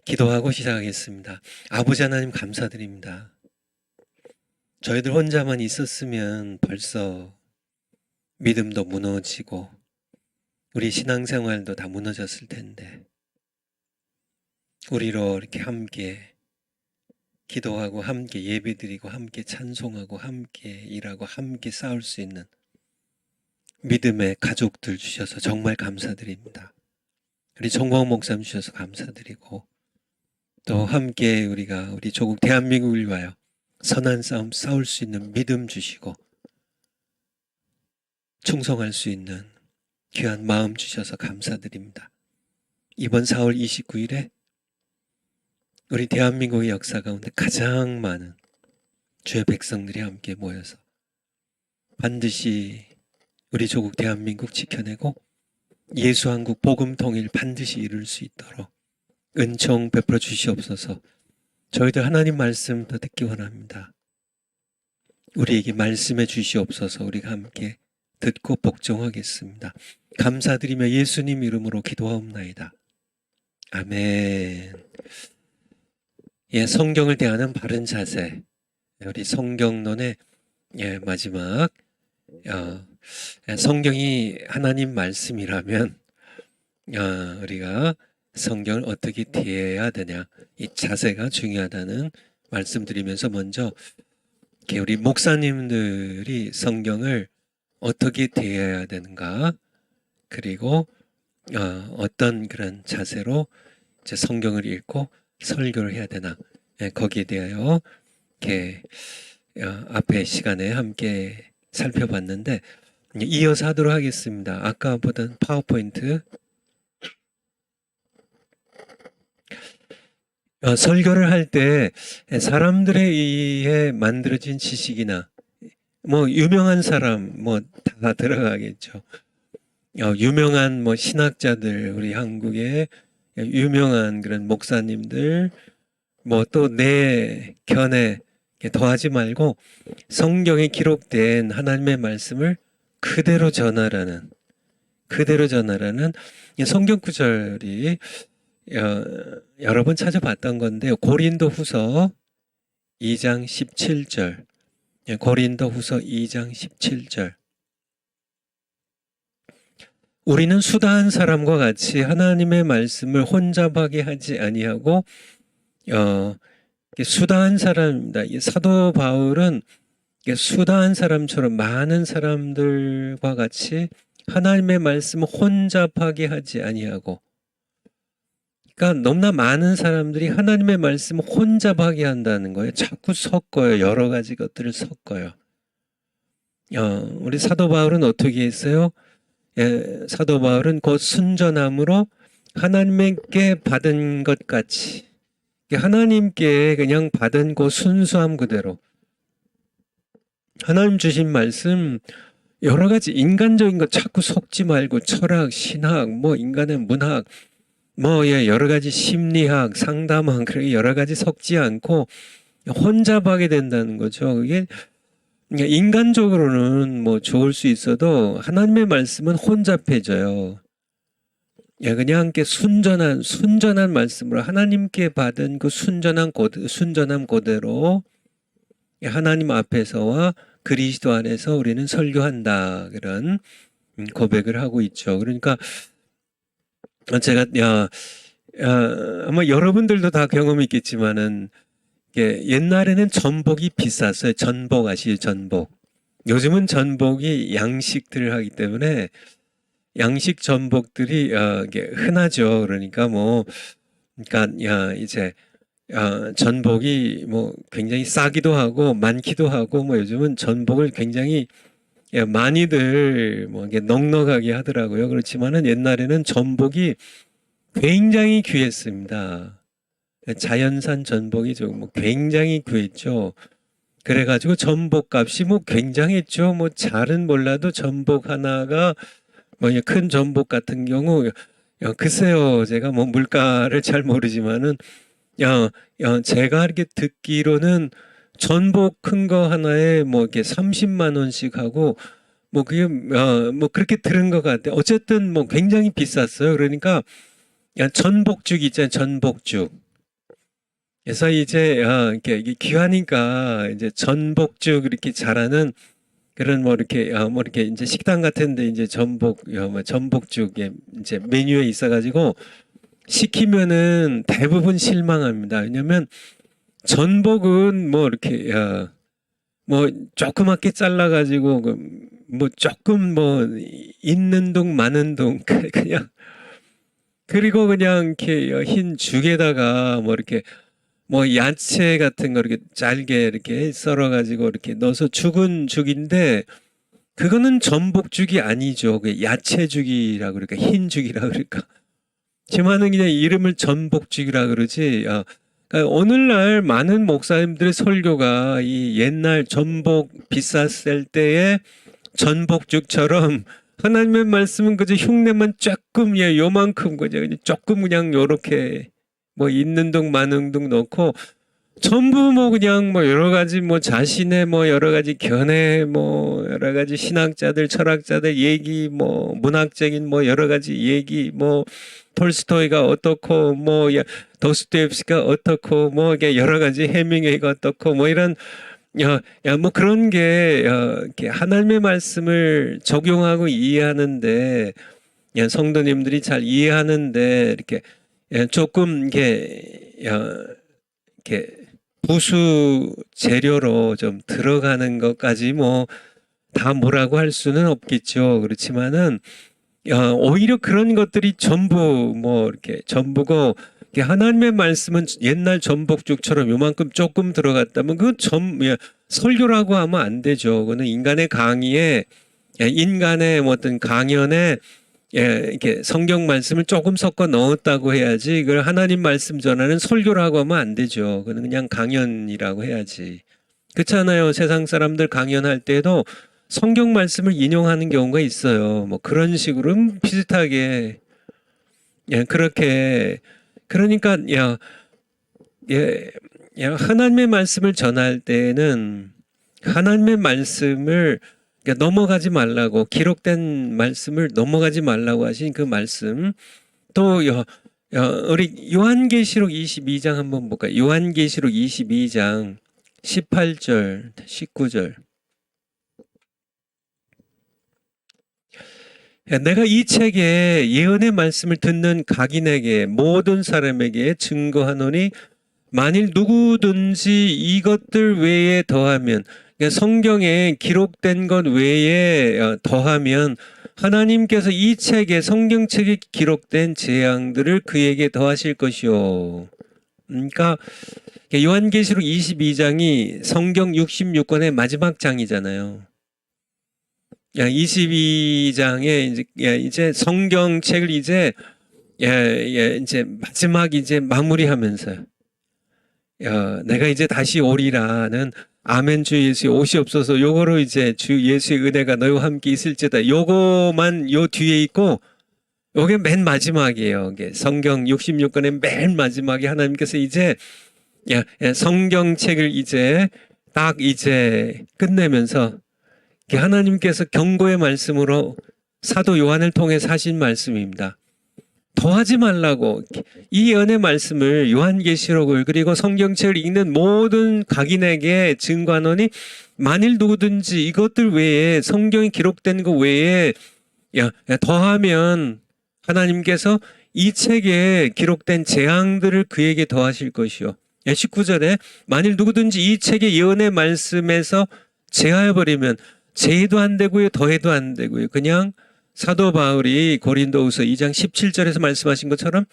기도하고 시작하겠습니다. 아버지 하나님 감사드립니다. 저희들 혼자만 있었으면 벌써 믿음도 무너지고 우리 신앙생활도 다 무너졌을 텐데 우리로 이렇게 함께 기도하고 함께 예배드리고 함께 찬송하고 함께 일하고 함께 싸울 수 있는 믿음의 가족들 주셔서 정말 감사드립니다. 우리 정광 목사님 주셔서 감사드리고 또 함께 우리가 우리 조국 대한민국을 위하여 선한 싸움 싸울 수 있는 믿음 주시고 충성할 수 있는 귀한 마음 주셔서 감사드립니다. 이번 4월 29일에 우리 대한민국의 역사 가운데 가장 많은 주의 백성들이 함께 모여서 반드시 우리 조국 대한민국 지켜내고 예수 한국 복음 통일 반드시 이룰 수 있도록 은총 베풀어 주시옵소서. 저희들 하나님 말씀 더 듣기 원합니다. 우리에게 말씀해 주시옵소서. 우리가 함께 듣고 복종하겠습니다. 감사드리며 예수님 이름으로 기도하옵나이다. 아멘. 예, 성경을 대하는 바른 자세. 우리 성경론의 마지막 성경이 하나님 말씀이라면 우리가 성경을 어떻게 대해야 되냐, 이 자세가 중요하다는 말씀드리면서 먼저 우리 목사님들이 성경을 어떻게 대해야 되는가, 그리고 어떤 그런 자세로 이제 성경을 읽고 설교를 해야 되나, 거기에 대하여 이렇게 앞에 시간에 함께 살펴봤는데 이어서 하도록 하겠습니다. 아까 보던 파워포인트 설교를 할 때 사람들에 의해 만들어진 지식이나 뭐 유명한 사람 뭐 다 들어가겠죠. 유명한 뭐 신학자들, 우리 한국의 유명한 그런 목사님들, 뭐 또 내 견해 더하지 말고 성경에 기록된 하나님의 말씀을 그대로 전하라는 성경 구절이 여러 번 찾아봤던 건데요. 고린도후서 2장 17절, 고린도후서 2장 17절. 우리는 수다한 사람과 같이 하나님의 말씀을 혼잡하게 하지 아니하고 수다한 사람입니다. 사도 바울은 수다한 사람처럼 많은 사람들과 같이 하나님의 말씀을 혼잡하게 하지 아니하고, 그러니까 너무나 많은 사람들이 하나님의 말씀을 혼잡하게 한다는 거예요. 자꾸 섞어요. 여러 가지 것들을 섞어요. 우리 사도 바울은 어떻게 했어요? 사도 바울은 곧 순전함으로 하나님께 받은 것 같이, 하나님께 그냥 받은 그 순수함 그대로 하나님 주신 말씀, 여러 가지 인간적인 것 자꾸 섞지 말고 철학, 신학, 뭐 인간의 문학, 뭐 여러 가지 심리학, 상담학, 그렇게 여러 가지 섞지 않고 혼잡하게 된다는 거죠. 그게 인간적으로는 뭐 좋을 수 있어도 하나님의 말씀은 혼잡해져요. 그냥 이렇게 순전한 말씀으로 하나님께 받은 그 순전함 그대로 하나님 앞에서와 그리스도 안에서 우리는 설교한다, 그런 고백을 하고 있죠. 그러니까 제가 아마 여러분들도 다 경험이 있겠지만은 옛날에는 전복이 비쌌어요. 전복 아시죠? 전복. 요즘은 전복이 양식들을 하기 때문에 양식 전복들이 흔하죠. 그러니까 이제 전복이 뭐 굉장히 싸기도 하고 많기도 하고, 뭐 요즘은 전복을 굉장히 많이들 뭐 이게 넉넉하게 하더라고요. 그렇지만은 옛날에는 전복이 굉장히 귀했습니다. 자연산 전복이 좀 굉장히 귀했죠. 그래가지고 전복 값이 뭐 굉장했죠. 뭐 잘은 몰라도 전복 하나가 뭐 큰 전복 같은 경우 글쎄요, 제가 뭐 물가를 잘 모르지만은 제가 이렇게 듣기로는 전복 큰 거 하나에 뭐 이렇게 30만 원씩 하고 뭐 그게 뭐 그렇게 들은 것 같아요. 어쨌든 뭐 굉장히 비쌌어요. 그러니까 전복죽 있잖아요. 전복죽. 그래서 이제 이렇게 이게 귀하니까 이제 전복죽 이렇게 잘하는 그런 뭐 이렇게 뭐 이렇게 이제 식당 같은데 이제 뭐 전복죽에 이제 메뉴에 있어가지고 시키면은 대부분 실망합니다. 왜냐면 전복은 뭐 이렇게 뭐 조그맣게 잘라가지고 뭐 조금 뭐 있는 둥 마는 둥 그냥 그리고 그냥 이렇게 흰 죽에다가 뭐 이렇게 뭐 야채 같은 거 이렇게 잘게 이렇게 썰어가지고 이렇게 넣어서 죽은 죽인데 그거는 전복죽이 아니죠. 그 야채죽이라 그럴까 흰죽이라 그럴까. 지만은 그냥 이름을 전복죽이라 그러지. 그러니까 오늘날 많은 목사님들의 설교가 이 옛날 전복 비쌌을 때의 전복죽처럼 하나님의 말씀은 그저 흉내만 조금 요만큼 그냥 조금 그냥 요렇게 뭐 있는 둥 마는 둥 넣고 전부 뭐 그냥 뭐 여러 가지 뭐 자신의 뭐 여러 가지 견해 뭐 여러 가지 신학자들 철학자들 얘기 뭐 문학적인 뭐 여러 가지 얘기 뭐 톨스토이가 어떻고 뭐 도스토옙스키가 어떻고 뭐 이게 여러 가지 해밍웨이가 어떻고 뭐 이런 뭐 그런 게 이렇게 하나님의 말씀을 적용하고 이해하는데 성도님들이 잘 이해하는데 이렇게 조금 이렇게 부수 재료로 좀 들어가는 것까지 뭐 다 뭐라고 할 수는 없겠죠. 그렇지만은 오히려 그런 것들이 전부 뭐 이렇게 전부고 하나님의 말씀은 옛날 전복죽처럼 요만큼 조금 들어갔다면 그건 설교라고 하면 안 되죠. 그거는 인간의 강의에 인간의 뭐 어떤 강연에 이렇게 성경 말씀을 조금 섞어 넣었다고 해야지 이걸 하나님 말씀 전하는 설교라고 하면 안 되죠. 그건 그냥 강연이라고 해야지. 그렇잖아요. 세상 사람들 강연할 때도 성경 말씀을 인용하는 경우가 있어요. 뭐 그런 식으로 비슷하게 그렇게 그러니까 하나님의 말씀을 전할 때는 하나님의 말씀을 넘어가지 말라고 기록된 말씀을 넘어가지 말라고 하신 그 말씀 또 우리 요한계시록 22장 한번 볼까요? 요한계시록 22장 18절 19절 내가 이 책에 예언의 말씀을 듣는 각인에게 모든 사람에게 증거하노니 만일 누구든지 이것들 외에 더하면 성경에 기록된 것 외에 더하면 하나님께서 이 책에 성경책에 기록된 재앙들을 그에게 더하실 것이요. 그러니까 요한계시록 22장이 성경 66권의 마지막 장이잖아요. 22장에 이제 성경책을 이제 마지막 이제 마무리하면서 내가 이제 다시 오리라는 아멘 주 예수의 오시옵소서 요거로 이제 주 예수의 은혜가 너희와 함께 있을지다 요거만 요 뒤에 있고 요게 맨 마지막이에요. 성경 66권의 맨 마지막에 하나님께서 이제 성경책을 이제 딱 이제 끝내면서 하나님께서 경고의 말씀으로 사도 요한을 통해 하신 말씀입니다. 더하지 말라고 이 예언의 말씀을 요한계시록을 그리고 성경책을 읽는 모든 각인에게 증거하노니 만일 누구든지 이것들 외에 성경에 기록된 것 외에 더하면 하나님께서 이 책에 기록된 재앙들을 그에게 더하실 것이요. 19절에 만일 누구든지 이 책의 예언의 말씀에서 제하여버리면 제해도 안 되고요. 더해도 안 되고요. 그냥 사도 바울이 고린도후서 2장 17절에서 말씀하신 것처럼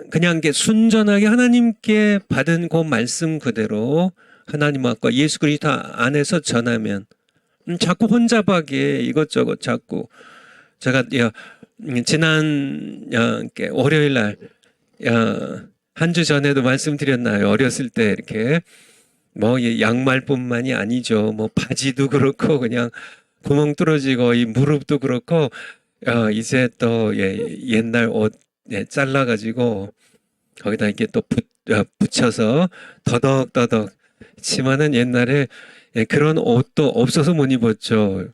그냥 순전하게 하나님께 받은 그 말씀 그대로 하나님 앞과 예수 그리스도 안에서 전하면 자꾸 혼잡하게 이것저것 자꾸 제가 지난 월요일 날 한 주 전에도 말씀드렸나요? 어렸을 때 이렇게 뭐 양말뿐만이 아니죠. 뭐 바지도 그렇고 그냥 구멍 뚫어지고 이 무릎도 그렇고 이제 또 옛날 옷 잘라가지고 거기다 이렇게 또 붙여서 더덕더덕 치마는 옛날에 그런 옷도 없어서 못 입었죠.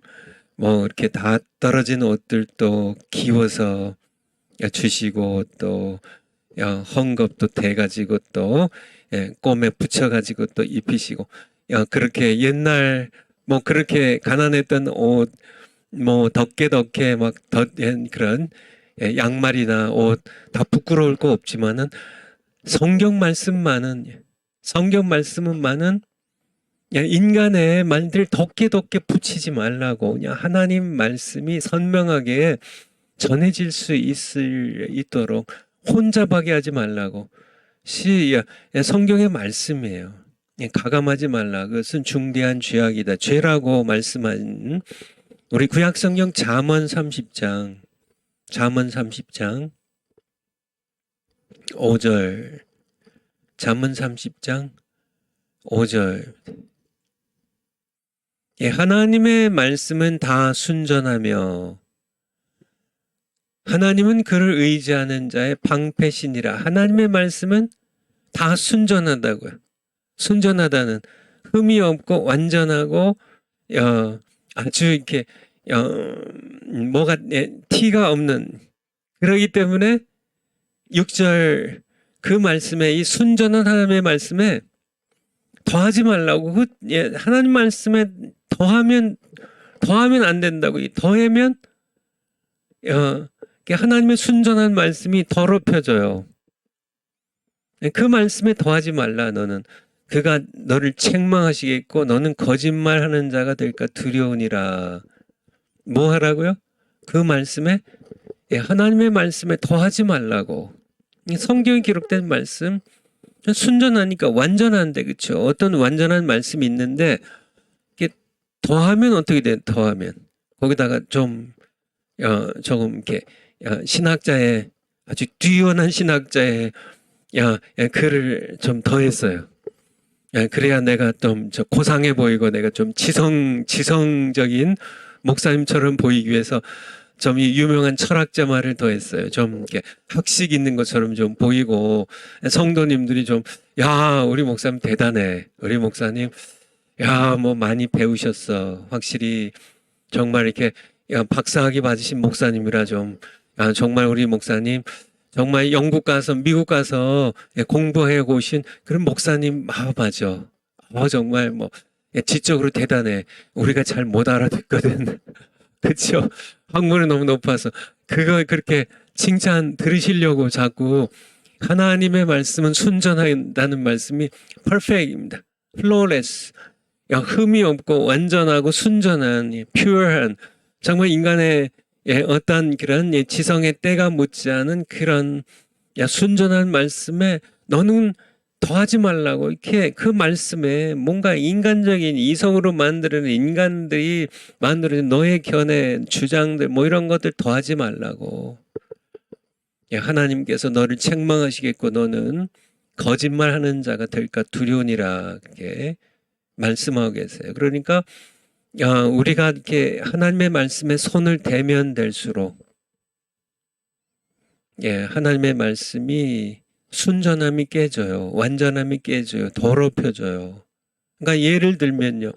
뭐 이렇게 다 떨어진 옷들도 기워서 주시고 또 헝겊도 대가지고 또 껌에 붙여가지고 또 입히시고 그렇게 옛날 뭐 그렇게 가난했던 옷 뭐 덕게 막 그런 양말이나 옷 다 부끄러울 거 없지만은 성경 말씀은 많은 인간의 말들 덕게 붙이지 말라고 그냥 하나님 말씀이 선명하게 전해질 수 있도록 혼잡하게 하지 말라고 성경의 말씀이에요. 가감하지 말라. 그것은 중대한 죄악이다. 죄라고 말씀한 우리 구약성경 잠언 30장 5절 잠언 30장 5절 하나님의 말씀은 다 순전하며 하나님은 그를 의지하는 자의 방패시니라. 하나님의 말씀은 다 순전하다고요. 순전하다는 흠이 없고 완전하고 아주 이렇게 뭐가 티가 없는 그러기 때문에 6절 그 말씀에 이 순전한 하나님의 말씀에 더하지 말라고 하나님 말씀에 더하면 안 된다고 더하면 하나님의 순전한 말씀이 더럽혀져요. 그 말씀에 더하지 말라. 너는 그가 너를 책망하시겠고 너는 거짓말하는 자가 될까 두려우니라. 뭐 하라고요? 그 말씀에 하나님의 말씀에 더하지 말라고. 성경에 기록된 말씀 순전하니까 완전한데 그렇죠? 어떤 완전한 말씀이 있는데 이게 더하면 어떻게 돼? 더하면 거기다가 좀 조금 이렇게 신학자의 아주 뛰어난 신학자의 글을 좀 더했어요. 그래야 내가 좀 고상해 보이고 내가 좀 지성적인 목사님처럼 보이기 위해서 좀 이 유명한 철학자 말을 더했어요. 좀 이렇게 학식 있는 것처럼 좀 보이고 성도님들이 좀 우리 목사님 대단해. 우리 목사님 뭐 많이 배우셨어. 확실히 정말 이렇게 박사학위 받으신 목사님이라 좀 정말 우리 목사님 정말 영국 가서 미국 가서 공부해 오신 그런 목사님 맞아. 정말 뭐 지적으로 대단해. 우리가 잘 못 알아듣거든. 그렇죠? 학문이 너무 높아서 그거 그렇게 칭찬 들으시려고 자꾸 하나님의 말씀은 순전하다는 말씀이 perfect입니다. flawless. 흠이 없고 완전하고 순전한 pure한 정말 인간의 어떤 그런 지성의 때가 묻지 않은 그런 순전한 말씀에 너는 더하지 말라고 이렇게 그 말씀에 뭔가 인간적인 이성으로 만드는 인간들이 만드는 너의 견해 주장들 뭐 이런 것들 더하지 말라고. 하나님께서 너를 책망하시겠고 너는 거짓말하는 자가 될까 두려우니라 그렇게 말씀하고 계세요. 그러니까 우리가 이렇게 하나님의 말씀에 손을 대면 될수록 하나님의 말씀이 순전함이 깨져요. 완전함이 깨져요. 더럽혀져요. 그러니까 예를 들면요.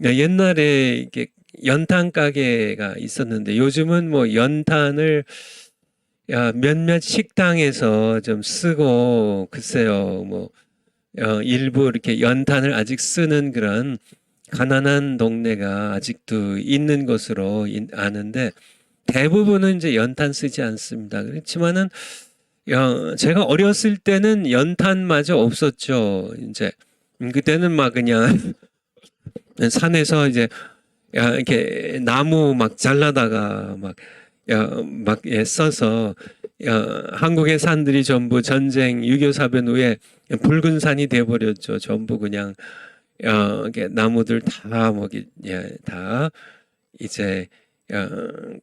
옛날에 이렇게 연탄 가게가 있었는데 요즘은 뭐 연탄을 몇몇 식당에서 좀 쓰고 글쎄요. 뭐 일부 이렇게 연탄을 아직 쓰는 그런 가난한 동네가 아직도 있는 것으로 아는데 대부분은 이제 연탄 쓰지 않습니다. 그렇지만은 제가 어렸을 때는 연탄마저 없었죠. 이제 그때는 막 그냥 산에서 이제 이렇게 나무 막 잘라다가 막 써서 한국의 산들이 전부 전쟁 6.25 사변 후에 붉은 산이 돼버렸죠. 전부 그냥 이렇게 나무들 다 이제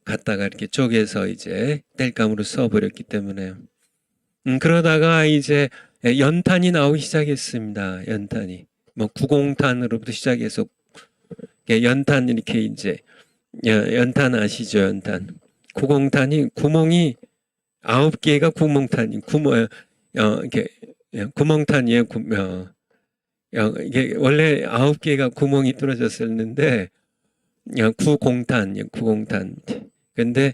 갖다가 이렇게 쪼개서 이제 땔감으로 써버렸기 때문에 그러다가 이제 연탄이 나오기 시작했습니다. 연탄이 뭐 구공탄으로부터 시작해서 연탄 이렇게 이제 연탄 아시죠? 연탄 구공탄이 구멍이 9개가 구멍탄이 이렇게 구멍탄이에요. 이게 원래 9개가 구멍이 뚫어졌었는데 구공탄. 근데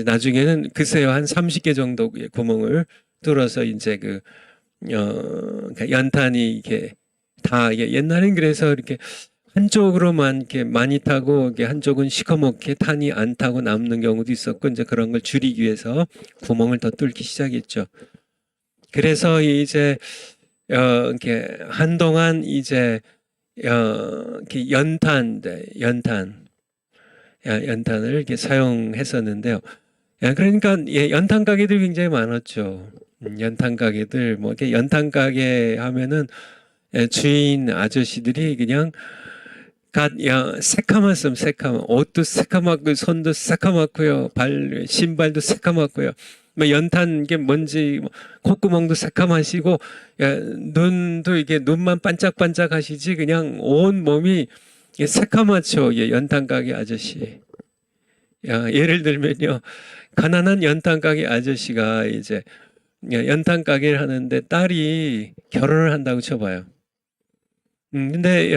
나중에는 글쎄요 한 30개 정도 구멍을 뚫어서 이제 그러니까 연탄이 이게 다 이게 옛날엔 그래서 이렇게 한쪽으로만 이렇게 많이 타고 이게 한쪽은 시커멓게 탄이 안 타고 남는 경우도 있었고 이제 그런 걸 줄이기 위해서 구멍을 더 뚫기 시작했죠. 그래서 이제 이렇게 한동안 이제 이렇게 연탄을 이렇게 사용했었는데요. 그러니까 연탄 가게들 굉장히 많았죠. 연탄 가게들 뭐 이렇게 연탄 가게 하면은 주인 아저씨들이 그냥 새카맣음 새카맣 옷도 새카맣고 손도 새카맣고요 신발도 새카맣고요 뭐 연탄 게 뭔지 콧구멍도 새카마시고 눈도 이게 눈만 반짝반짝 하시지 그냥 온 몸이 새카맣죠. 연탄 가게 아저씨. 예를 들면요 가난한 연탄 가게 아저씨가 이제 연탄 가게를 하는데 딸이 결혼을 한다고 쳐봐요. 근데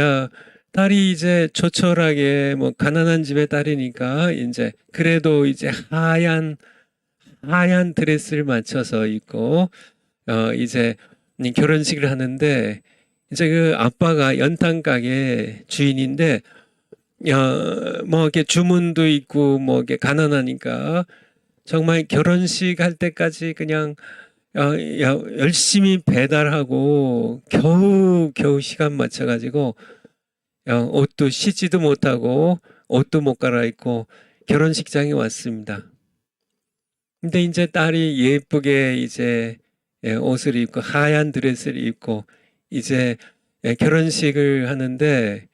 딸이 이제 조촐하게 뭐 가난한 집의 딸이니까 이제 그래도 이제 하얀 드레스를 맞춰서 입고 이제 결혼식을 하는데 이제 그 아빠가 연탄 가게 주인인데 뭐 이렇게 주문도 있고 뭐 이렇게 가난하니까 정말 결혼식 할 때까지 그냥 열심히 배달하고 겨우 시간 맞춰가지고 옷도 씻지도 못하고 옷도 못 갈아입고 결혼식장에 왔습니다. 근데 이제 딸이 예쁘게 이제 옷을 입고 하얀 드레스를 입고 이제 결혼식을 하는데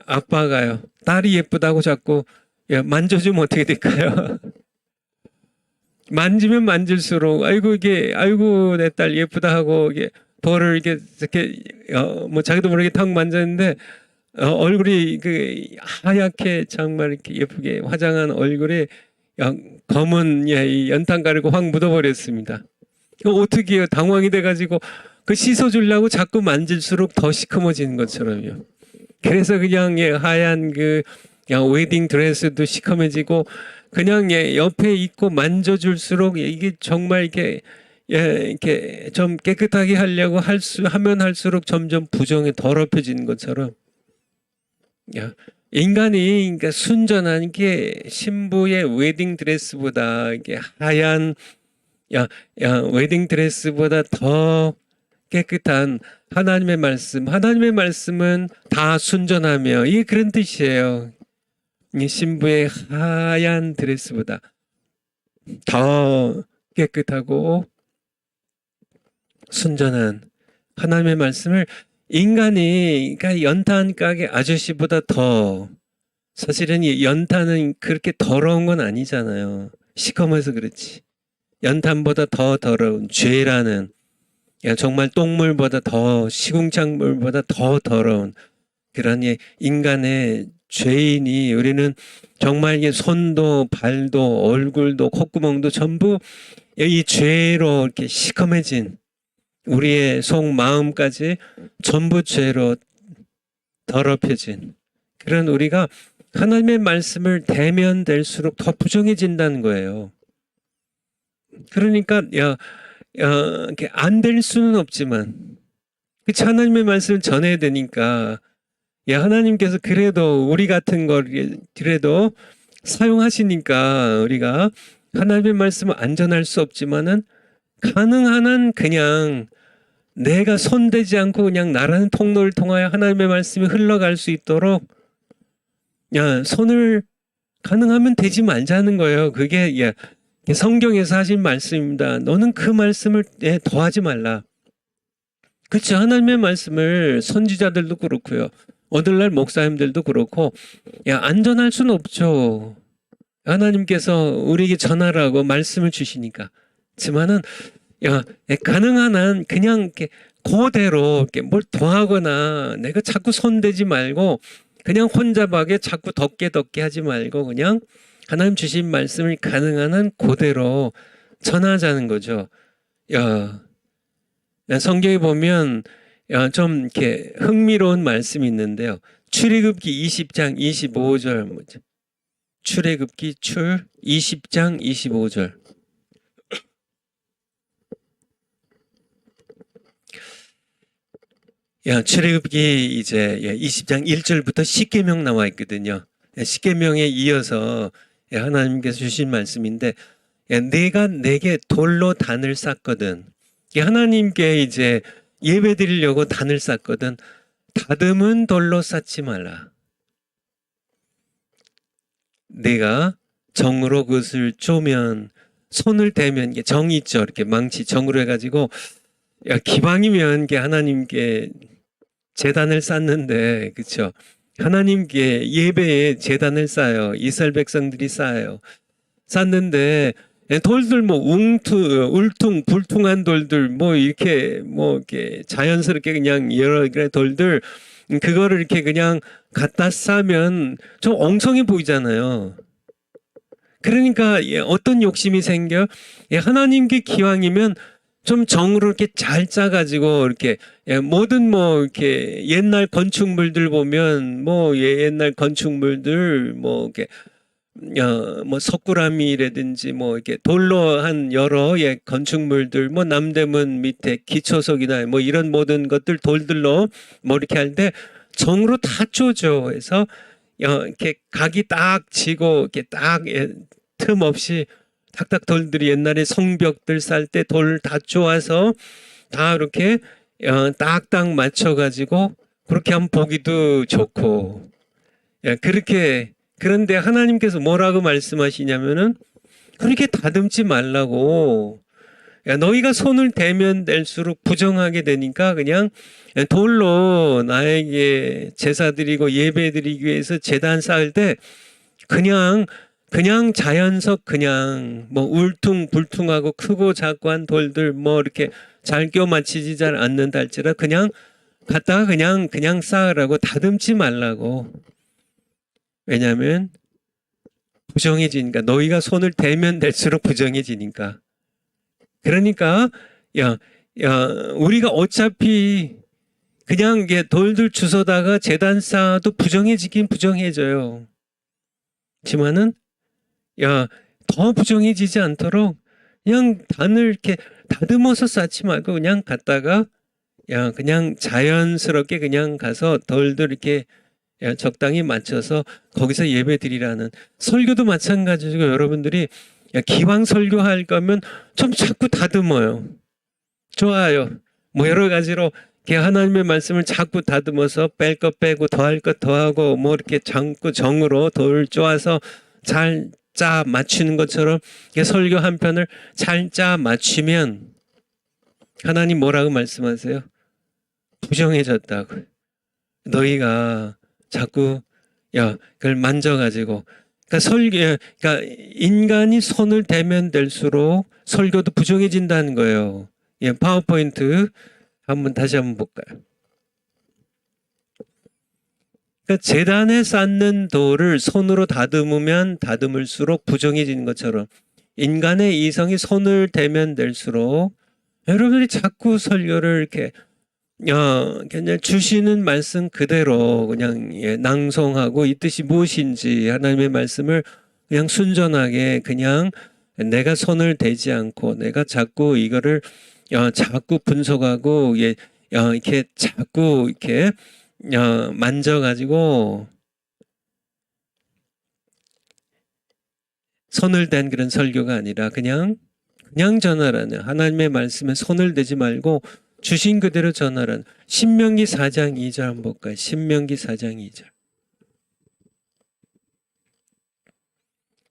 아빠가요 딸이 예쁘다고 자꾸 만져주면 어떻게 될까요? 만지면 만질수록 아이고 내 딸 예쁘다 하고 이게 벌을 이렇게 뭐 자기도 모르게 탁 만졌는데 얼굴이 그 하얗게 정말 이렇게 예쁘게 화장한 얼굴에 검은 이 연탄 가루가 확 묻어버렸습니다. 어떻게 해요? 당황이 돼가지고 그 씻어주려고 자꾸 만질수록 더 시커머지는 것처럼요. 그래서 그냥 하얀 그 웨딩 드레스도 시커매지고 그냥 옆에 있고 만져줄수록 이게 정말 이렇게 좀 깨끗하게 하려고 하면 할수록 점점 부정에 더럽혀지는 것처럼 인간이 그러니까 순전한 게 신부의 웨딩 드레스보다 이게 하얀 웨딩 드레스보다 더 깨끗한 하나님의 말씀은 다 순전하며 이게 그런 뜻이에요. 이 신부의 하얀 드레스보다 더 깨끗하고 순전한 하나님의 말씀을 인간이 그러니까 연탄 가게 아저씨보다 더 사실은 이 연탄은 그렇게 더러운 건 아니잖아요. 시커매서 그렇지. 연탄보다 더 더러운 죄라는 정말 똥물보다 더 시궁창물보다 더 더러운 그런 인간의 죄인이 우리는 정말 손도 발도 얼굴도 콧구멍도 전부 이 죄로 이렇게 시커매진 우리의 속마음까지 전부 죄로 더럽혀진 그런 우리가 하나님의 말씀을 대면될수록 더 부정해진다는 거예요. 그러니까 안 될 수는 없지만 그치 하나님의 말씀을 전해야 되니까 하나님께서 그래도 우리 같은 걸 그래도 사용하시니까 우리가 하나님의 말씀을 안 전할 수 없지만은 가능한 한 그냥 내가 손대지 않고 그냥 나라는 통로를 통하여 하나님의 말씀이 흘러갈 수 있도록 손을 가능하면 대지 말자는 거예요. 그게 성경에서 하신 말씀입니다. 너는 그 말씀을 더하지 말라. 그렇죠. 하나님의 말씀을 선지자들도 그렇고요. 오늘날 목사님들도 그렇고 안 전할 수는 없죠. 하나님께서 우리에게 전하라고 말씀을 주시니까. 하지만은 가능한 한 그냥 이렇게 그대로 이렇게 뭘 더하거나 내가 자꾸 손대지 말고 그냥 혼잡하게 자꾸 덮게 하지 말고 그냥 하나님 주신 말씀을 가능한 한 그대로 전하자는 거죠. 성경에 보면 좀 이렇게 흥미로운 말씀이 있는데요. 출애굽기 20장 25절 출애굽기 20장 25절 출애굽기 이제 20장 1절부터 십계명 나와 있거든요. 십계명에 이어서 하나님께서 주신 말씀인데, 내가 내게 돌로 단을 쌓거든. 하나님께 이제 예배 드리려고 단을 쌓거든. 다듬은 돌로 쌓지 말라. 내가 정으로 그것을 쪼면, 손을 대면, 정이 있죠. 이렇게 망치 정으로 해가지고, 기왕이면 하나님께 제단을 쌓는데, 그쵸? 하나님께 예배에 제단을 쌓아요. 이스라엘 백성들이 쌓아요. 쌓는데, 돌들 울퉁불퉁한 돌들 이렇게 자연스럽게 그냥 여러 개의 돌들, 그거를 이렇게 그냥 갖다 쌓으면 좀 엉성해 보이잖아요. 그러니까 어떤 욕심이 생겨? 하나님께 기왕이면 좀 정으로 이렇게 잘 짜가지고 이렇게 모든 이렇게 옛날 건축물들 보면 옛날 건축물들 이렇게 석굴암이라든지 이렇게 돌로 한 여러 건축물들 남대문 밑에 기초석이나 이런 모든 것들 돌들로 이렇게 할 때 정으로 다 쪼죠. 해서 이렇게 각이 딱 지고 이렇게 딱 틈 없이 탁탁 돌들이 옛날에 성벽들 쌓을 때 돌 다 쪼아서 다 이렇게 딱딱 맞춰가지고 그렇게 하면 보기도 좋고, 그렇게. 그런데 하나님께서 뭐라고 말씀하시냐면은 그렇게 다듬지 말라고. 너희가 손을 대면 될수록 부정하게 되니까 그냥 돌로 나에게 제사 드리고 예배 드리기 위해서 제단 쌓을 때 그냥 자연석 그냥 울퉁불퉁하고 크고 작고 한 돌들 이렇게 잘 껴 맞히지 잘 않는다 할지라 그냥 갖다가 그냥 쌓으라고, 다듬지 말라고. 왜냐하면 부정해지니까, 너희가 손을 대면 될수록 부정해지니까. 그러니까 우리가 어차피 그냥 돌들 주워다가 제단 쌓아도 부정해지긴 부정해져요. 하지만은 더 부정해지지 않도록 그냥 단을 이렇게 다듬어서 쌓지 말고 그냥 갖다가 그냥 자연스럽게 그냥 가서 돌들 이렇게 적당히 맞춰서 거기서 예배 드리라는. 설교도 마찬가지고, 여러분들이 기왕 설교할 거면 좀 자꾸 다듬어요. 좋아요. 여러 가지로 하나님의 말씀을 자꾸 다듬어서 뺄 것 빼고 더할 것 더하고 이렇게 정으로 돌 쪼아서 잘 짜 맞추는 것처럼 설교 한 편을 잘 짜 맞추면 하나님 뭐라고 말씀하세요? 부정해졌다고. 너희가 자꾸 그걸 만져가지고, 그러니까 인간이 손을 대면 될수록 설교도 부정해진다는 거예요. 파워포인트 다시 한번 볼까요? 그러니까 제단에 쌓는 돌을 손으로 다듬으면 다듬을수록 부정해지는 것처럼 인간의 이성이 손을 대면 될수록 여러분들이 자꾸 설교를 이렇게 그냥 주시는 말씀 그대로 그냥 낭송하고 이 뜻이 무엇인지 하나님의 말씀을 그냥 순전하게 그냥 내가 손을 대지 않고 내가 자꾸 이거를 자꾸 분석하고 이렇게 자꾸 이렇게 만져가지고 손을 댄 그런 설교가 아니라 그냥 전하라는, 하나님의 말씀에 손을 대지 말고 주신 그대로 전하라는. 신명기 4장 2절 한번 볼까요? 신명기 4장 2절.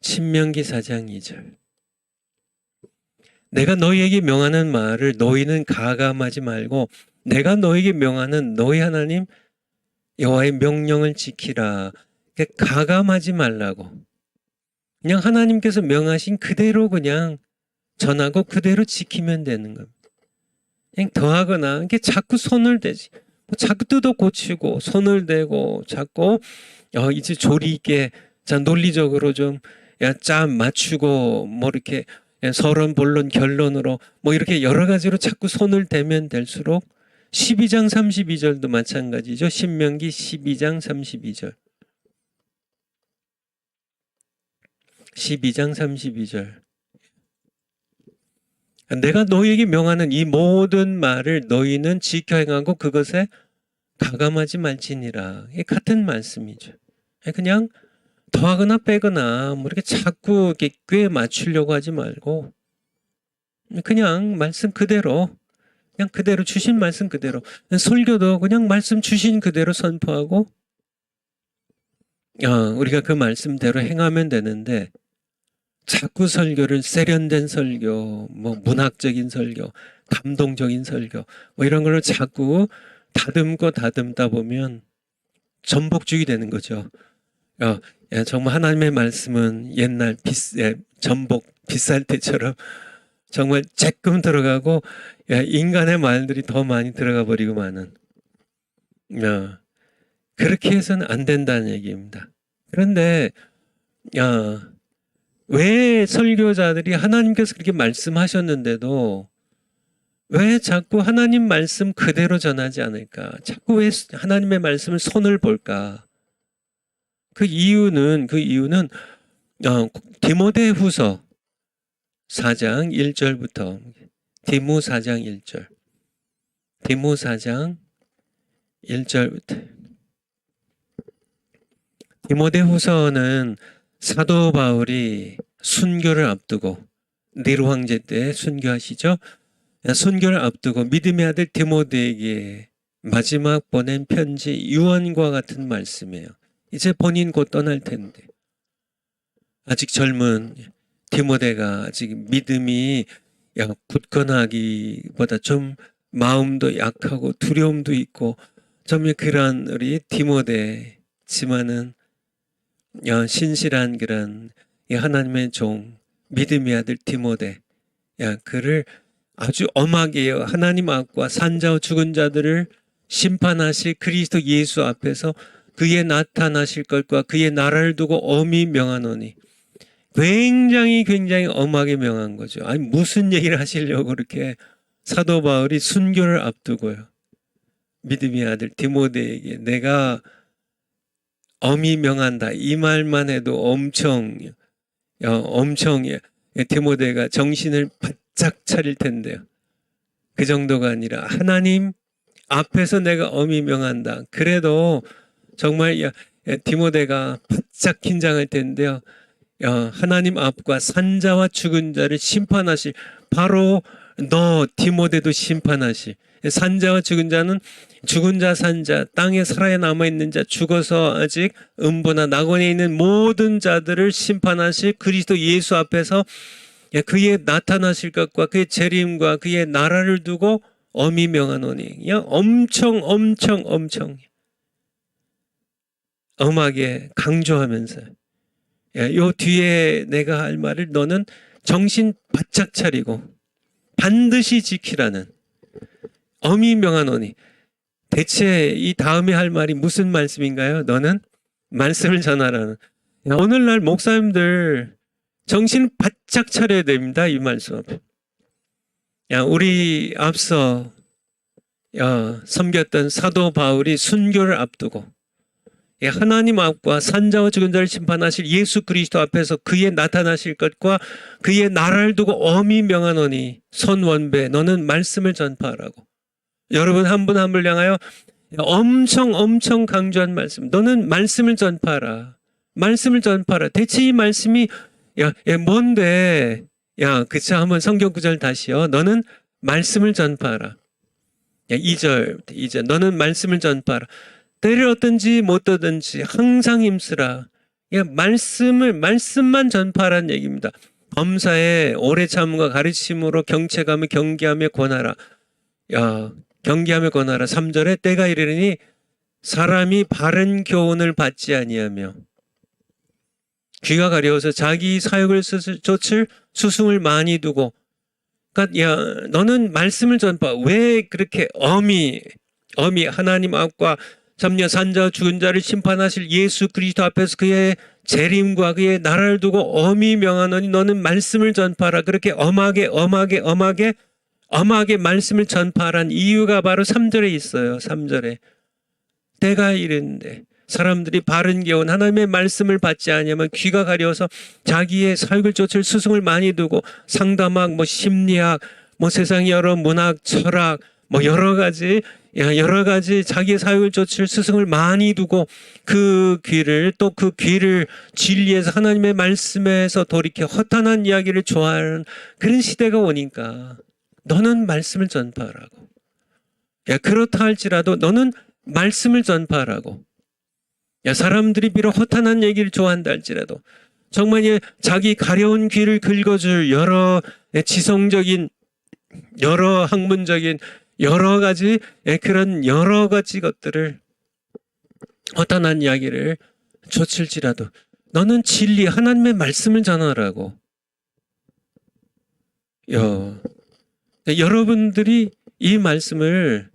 신명기 4장 2절. 내가 너희에게 명하는 말을 너희는 가감하지 말고 내가 너희에게 명하는 너희 하나님 여호와의 명령을 지키라. 가감하지 말라고. 그냥 하나님께서 명하신 그대로 그냥 전하고 그대로 지키면 되는 겁니다. 그냥 더하거나 이렇게 자꾸 손을 대지, 자꾸 뜯어 고치고 손을 대고 자꾸 이제 조리 있게 논리적으로 좀 짜 맞추고 이렇게 서론 본론 결론으로 이렇게 여러 가지로 자꾸 손을 대면 될수록 12장 32절도 마찬가지죠. 신명기 12장 32절. 12장 32절. 내가 너희에게 명하는 이 모든 말을 너희는 지켜 행하고 그것에 가감하지 말지니라. 이게 같은 말씀이죠. 그냥 더하거나 빼거나 뭐 이렇게 자꾸 이렇게 꽤 맞추려고 하지 말고 그냥 말씀 그대로, 그냥 그대로 주신 말씀 그대로, 설교도 그냥 말씀 주신 그대로 선포하고 우리가 그 말씀대로 행하면 되는데, 자꾸 설교를 세련된 설교, 뭐 문학적인 설교, 감동적인 설교 뭐 이런 걸로 자꾸 다듬고 다듬다 보면 전복죽이 되는 거죠. 정말 하나님의 말씀은 옛날 전복 비쌀 때처럼 정말 쬐끔 들어가고 인간의 말들이 더 많이 들어가 버리고 마는, 그렇게 해서는 안 된다는 얘기입니다. 그런데 왜 설교자들이 하나님께서 그렇게 말씀하셨는데도 왜 자꾸 하나님 말씀 그대로 전하지 않을까? 자꾸 왜 하나님의 말씀을 손을 볼까? 그 이유는 디모데후서 4장 1절부터, 디모 4장 1절, 디모 4장 1절부터. 디모데후서는 사도 바울이 순교를 앞두고, 네로 황제 때 순교하시죠? 순교를 앞두고 믿음의 아들 디모데에게 마지막 보낸 편지 유언과 같은 말씀이에요. 이제 본인 곧 떠날 텐데 아직 젊은 디모데가 아직 믿음이 굳건하기보다 좀 마음도 약하고 두려움도 있고 좀 그런 우리 디모데지만은 신실한 그런 하나님의 종 믿음의 아들 디모데, 그를 아주 엄하게 하나님 앞과 산자와 죽은 자들을 심판하실 그리스도 예수 앞에서 그의 나타나실 것과 그의 나라를 두고 엄히 명하노니, 굉장히 엄하게 명한 거죠. 아니 무슨 얘기를 하시려고 그렇게 사도 바울이 순교를 앞두고요, 믿음의 아들 디모데에게 내가 엄히 명한다 이 말만 해도 엄청 디모데가 정신을 바짝 차릴 텐데요. 그 정도가 아니라 하나님 앞에서 내가 엄히 명한다. 그래도 정말 디모데가 바짝 긴장할 텐데요. 하나님 앞과 산자와 죽은 자를 심판하실, 바로 너 디모데도 심판하실, 산자와 죽은 자는 죽은 자 산자, 땅에 살아남아 있는 자, 죽어서 아직 음부나 낙원에 있는 모든 자들을 심판하실 그리스도 예수 앞에서 그의 나타나실 것과 그의 재림과 그의 나라를 두고 엄히 명하노니, 엄청 엄하게 강조하면서 요 뒤에 내가 할 말을 너는 정신 바짝 차리고 반드시 지키라는, 엄히 명하노니. 대체 이 다음에 할 말이 무슨 말씀인가요? 너는 말씀을 전하라는. 오늘날 목사님들 정신 바짝 차려야 됩니다. 이 말씀 앞에. 우리 앞서 섬겼던 사도 바울이 순교를 앞두고 하나님 앞과 산자와 죽은 자를 심판하실 예수 그리스도 앞에서 그의 나타나실 것과 그의 나라를 두고 엄히 명하노니 손원배 너는 말씀을 전파하라고. 여러분 한 분 한 분을 향하여 엄청 강조한 말씀, 너는 말씀을 전파하라. 말씀을 전파하라. 대체 이 말씀이 뭔데? 그쵸? 한번 성경 구절 다시요. 너는 말씀을 전파하라. 2절 너는 말씀을 전파하라. 때를 얻든지 못 얻든지 항상 힘쓰라. 말씀만 전파하라는 얘기입니다. 범사에 오래 참음과 가르침으로 경책하며 경계하며 권하라. 경계하며 권하라. 3절에 때가 이르리니 사람이 바른 교훈을 받지 아니하며 귀가 가려워서 자기 사역을 좇을 수승을 많이 두고, 그러니까 너는 말씀을 전파. 왜 그렇게 엄히 하나님 앞과 참여 산자와 죽은 자를 심판하실 예수 그리스도 앞에서 그의 재림과 그의 나라를 두고 엄히 명하노니 너는 말씀을 전파하라. 그렇게 엄하게 말씀을 전파하라는 이유가 바로 3절에 있어요. 3절에 때가 이르는데 사람들이 바른 교훈 하나님의 말씀을 받지 아니하면 귀가 가려워서 자기의 사역을 좇을 스승을 많이 두고 상담학, 심리학, 세상 여러 문학, 철학, 여러 가지 여러 가지 자기의 사역을 쫓을 스승을 많이 두고 그 귀를 또 그 귀를 진리에서 하나님의 말씀에서 돌이켜 허탄한 이야기를 좋아하는 그런 시대가 오니까 너는 말씀을 전파하라고. 그렇다 할지라도 너는 말씀을 전파하라고. 사람들이 비록 허탄한 얘기를 좋아한다 할지라도 정말 자기 가려운 귀를 긁어줄 여러 지성적인 여러 학문적인 여러 가지 그런 여러 가지 것들을 허탄한 이야기를 좇을지라도 너는 진리 하나님의 말씀을 전하라고. 여러분들이 이 말씀을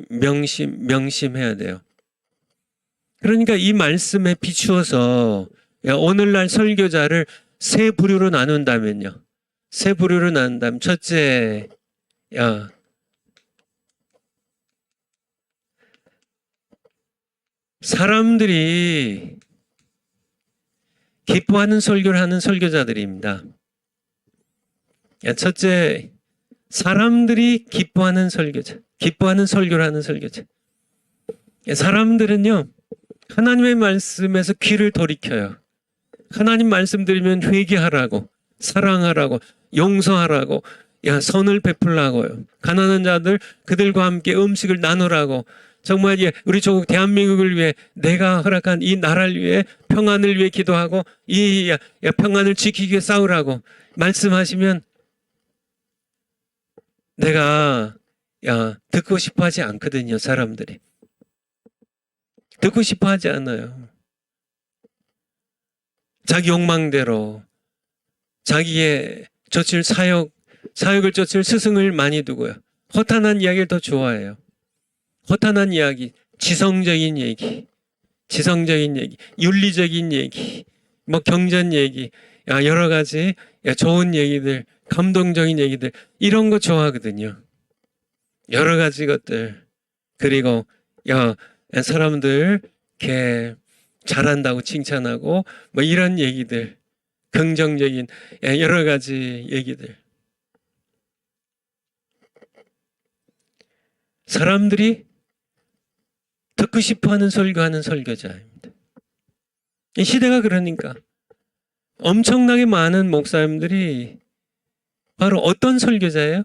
명심해야 돼요. 그러니까 이 말씀에 비추어서 오늘날 설교자를 세 부류로 나눈다면요. 세 부류로 나눈다면 첫째, 사람들이 기뻐하는 설교를 하는 설교자들입니다. 첫째, 사람들이 기뻐하는 설교자, 기뻐하는 설교를 하는 설교자. 사람들은요, 하나님의 말씀에서 귀를 돌이켜요. 하나님 말씀 들으면 회개하라고, 사랑하라고, 용서하라고, 선을 베풀라고요. 가난한 자들 그들과 함께 음식을 나누라고. 정말 우리 조국 대한민국을 위해 내가 허락한 이 나라를 위해 평안을 위해 기도하고 이 평안을 지키기 위해 싸우라고 말씀하시면 내가 듣고 싶어 하지 않거든요. 사람들이 듣고 싶어 하지 않아요. 자기 욕망대로 자기의 쫓을 사역을 쫓을 스승을 많이 두고요. 허탄한 이야기를 더 좋아해요. 허탄한 이야기, 지성적인 얘기, 윤리적인 얘기, 경전 얘기, 여러 가지 좋은 얘기들, 감동적인 얘기들 이런 거 좋아하거든요. 여러 가지 것들. 그리고 사람들 이렇게 잘한다고 칭찬하고 이런 얘기들, 긍정적인 여러 가지 얘기들. 사람들이 듣고 싶어하는 설교하는 설교자입니다. 이 시대가 그러니까 엄청나게 많은 목사님들이 바로 어떤 설교자예요?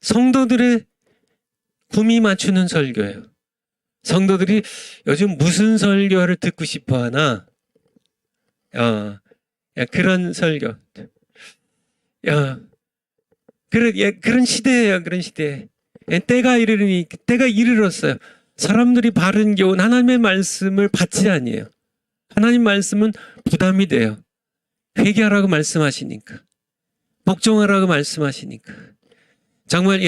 성도들의 구미 맞추는 설교예요. 성도들이 요즘 무슨 설교를 듣고 싶어하나? 그런 설교. 그런 시대예요. 그런 시대. 때가 이르렀어요. 사람들이 바른 교훈 하나님의 말씀을 받지 아니에요. 하나님 말씀은 부담이 돼요. 회개하라고 말씀하시니까. 복종하라고 말씀하시니까. 정말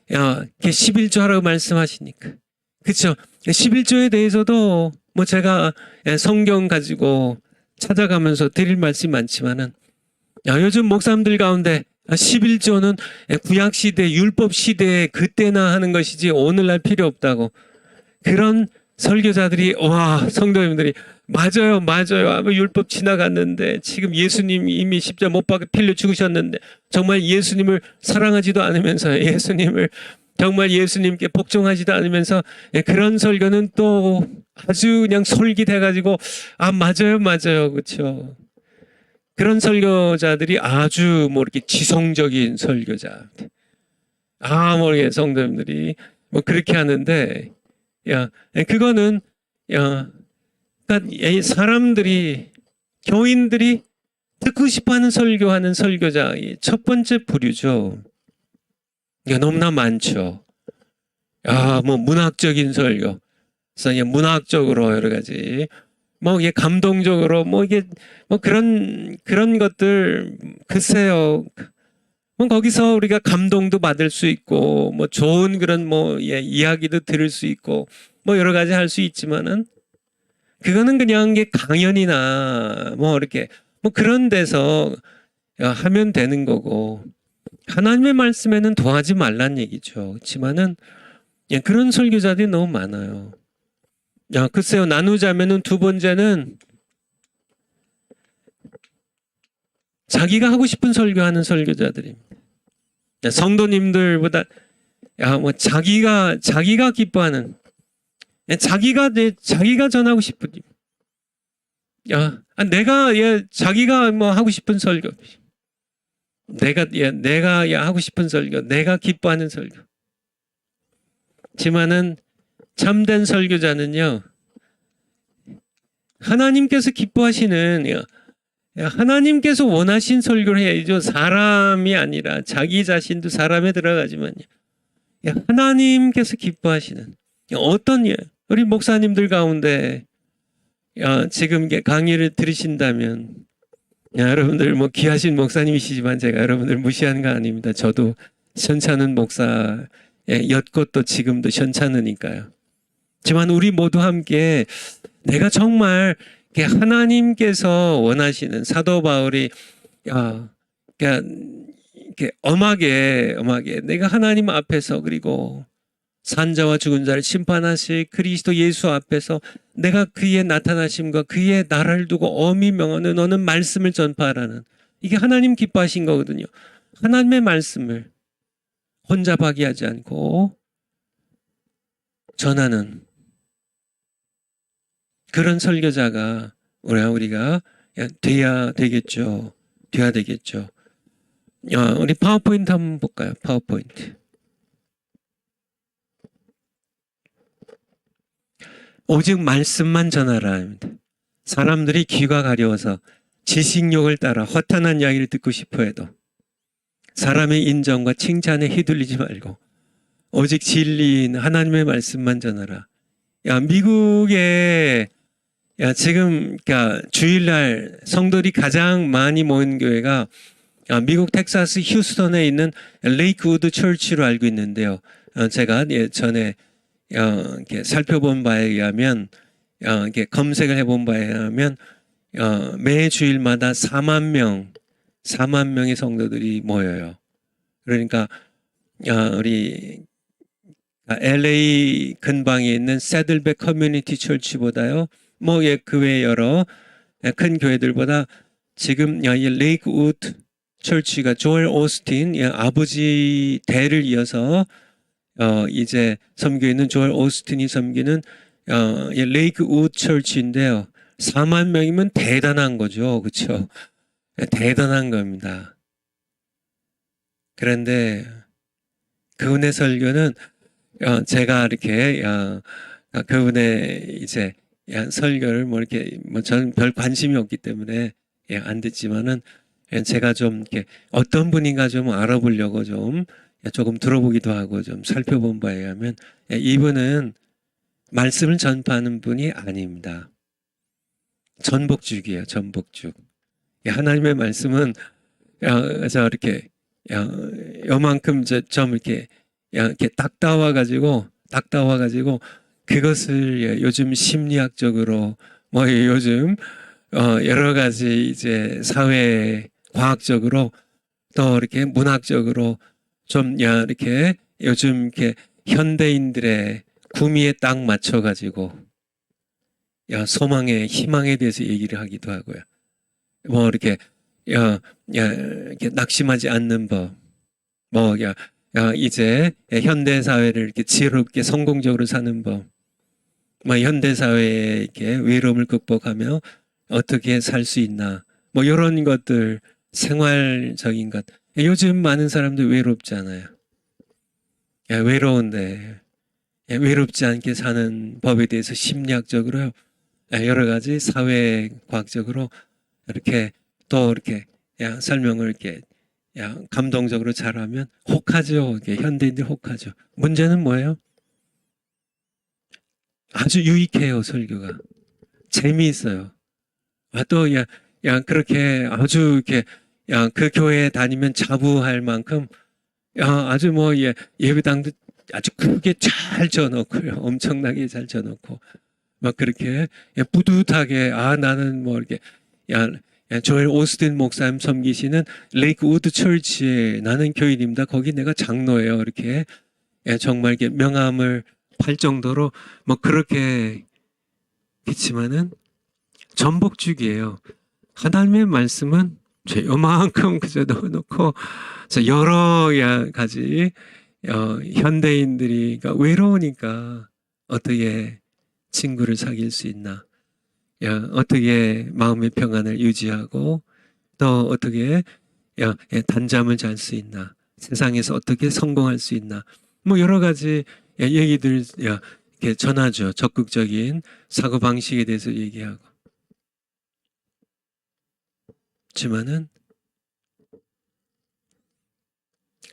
11조 하라고 말씀하시니까. 그렇죠? 11조에 대해서도 제가 성경 가지고 찾아가면서 드릴 말씀이 많지만은 요즘 목사님들 가운데 11조는 구약시대, 율법시대에 그때나 하는 것이지 오늘날 필요 없다고. 그런 설교자들이, 성도님들이, 맞아요. 율법 지나갔는데, 지금 예수님이 이미 십자가 못 박아 필려 죽으셨는데, 정말 예수님을 사랑하지도 않으면서, 정말 예수님께 복종하지도 않으면서, 그런 설교는 또 아주 그냥 솔깃해가지고, 맞아요. 그쵸. 그런 설교자들이 아주 이렇게 지성적인 설교자. 모르게 성도님들이 그렇게 하는데, 그거는, 그러니까 사람들이, 교인들이 듣고 싶어 하는 설교하는 설교자, 첫 번째 부류죠. 너무나 많죠. 문학적인 설교. 그래서 문학적으로 여러 가지, 이게 감동적으로, 그런 것들, 글쎄요. 거기서 우리가 감동도 받을 수 있고, 좋은 그런 이야기도 들을 수 있고, 여러 가지 할 수 있지만은, 그거는 그냥 강연이나, 이렇게, 그런 데서 하면 되는 거고, 하나님의 말씀에는 더하지 말란 얘기죠. 그렇지만은, 그런 설교자들이 너무 많아요. 글쎄요, 나누자면은 두 번째는, 자기가 하고 싶은 설교하는 설교자들입니다. 성도님들보다 뭐 자기가 기뻐하는, 자기가 전하고 싶은, 자기가 뭐 하고 싶은 설교, 내가 하고 싶은 설교, 내가 기뻐하는 설교. 지만은 참된 설교자는요, 하나님께서 기뻐하시는, 하나님께서 원하신 설교를 해야죠. 사람이 아니라 자기 자신도 사람에 들어가지만요. 하나님께서 기뻐하시는 어떤 우리 목사님들 가운데 지금 강의를 들으신다면 여러분들 뭐 귀하신 목사님이시지만 제가 여러분들 무시하는 거 아닙니다. 저도 현찮은 목사였고 또 지금도 현찮으니까요. 하지만 우리 모두 함께 내가 정말 하나님께서 원하시는 사도 바울이 이렇게 엄하게 내가 하나님 앞에서 그리고 산자와 죽은 자를 심판하실 그리스도 예수 앞에서 내가 그의 나타나심과 그의 나라를 두고 엄히 명하는 너는 말씀을 전파하라는, 이게 하나님 기뻐하신 거거든요. 하나님의 말씀을 혼자 파기하지 않고 전하는 그런 설교자가 우리가 돼야 되겠죠. 우리 파워포인트 한번 볼까요? 파워포인트. 오직 말씀만 전하라. 사람들이 귀가 가려워서 지식욕을 따라 허탄한 이야기를 듣고 싶어 해도 사람의 인정과 칭찬에 휘둘리지 말고 오직 진리인 하나님의 말씀만 전하라. 미국에 지금 주일날 성도들이 가장 많이 모인 교회가 미국 텍사스 휴스턴에 있는 레이크우드 처치로 알고 있는데요. 제가 전에 이렇게 살펴본 바에 의하면, 이렇게 검색을 해본 바에 의하면, 매 주일마다 4만 명의 성도들이 모여요. 그러니까, 우리 LA 근방에 있는 새들백 커뮤니티 철치보다요, 그 외 여러 큰 교회들보다 지금 이 레이크우드 철치가 조엘 오스틴 아버지 대를 이어서 이제 섬기고 있는 조엘 오스틴이 섬기는 레이크우드 철치인데요. 4만 명이면 대단한 거죠. 그렇죠? 대단한 겁니다. 그런데 그분의 설교는 제가 이렇게 그분의 이제 설교를 저는 별 관심이 없기 때문에 안 듣지만은 제가 좀 이렇게 어떤 분인가 좀 알아보려고 조금 들어보기도 하고 좀 살펴본 바에 의하면 이분은 말씀을 전파하는 분이 아닙니다. 전복죽이에요. 전복죽. 하나님의 말씀은 이렇게 요만큼 좀 이렇게 딱 따와가지고 그것을 요즘 심리학적으로 요즘 여러 가지 이제 사회 과학적으로 또 이렇게 문학적으로 좀 이렇게 요즘 이렇게 현대인들의 구미에 딱 맞춰가지고 소망에 희망에 대해서 얘기를 하기도 하고요. 이렇게 이렇게 낙심하지 않는 법, 이제 현대 사회를 이렇게 지혜롭게 성공적으로 사는 법, 현대 사회의 이렇게 외로움을 극복하며 어떻게 살 수 있나, 이런 것들, 생활적인 것. 요즘 많은 사람들 외롭잖아요. 외로운데 외롭지 않게 사는 법에 대해서 심리학적으로 여러 가지 사회 과학적으로 이렇게 또 이렇게 설명을 이렇게 감동적으로 잘하면 혹하죠. 현대인들 혹하죠. 문제는 뭐예요? 아주 유익해요. 설교가 재미있어요. 또 그렇게 아주 이렇게 그 교회에 다니면 자부할 만큼 아주 예배당도 아주 크게 잘 져놓고요. 엄청나게 잘 져놓고 그렇게 뿌듯하게 나는 이렇게 조엘 오스틴 목사님 섬기시는 레이크우드 철치에 나는 교인입니다. 거기 내가 장로예요. 이렇게 정말 이렇게 명함을 팔 정도로 그렇게 했지만은 전복죽이에요. 하나님의 말씀은 요만큼 그저 넣어놓고 여러 가지 현대인들이 그러니까 외로우니까 어떻게 친구를 사귈 수 있나? 어떻게 마음의 평안을 유지하고 또 어떻게 단잠을 잘 수 있나? 세상에서 어떻게 성공할 수 있나? 뭐 여러 가지 얘기들 이렇게 전하죠. 적극적인 사고 방식에 대해서 얘기하고. 하지만은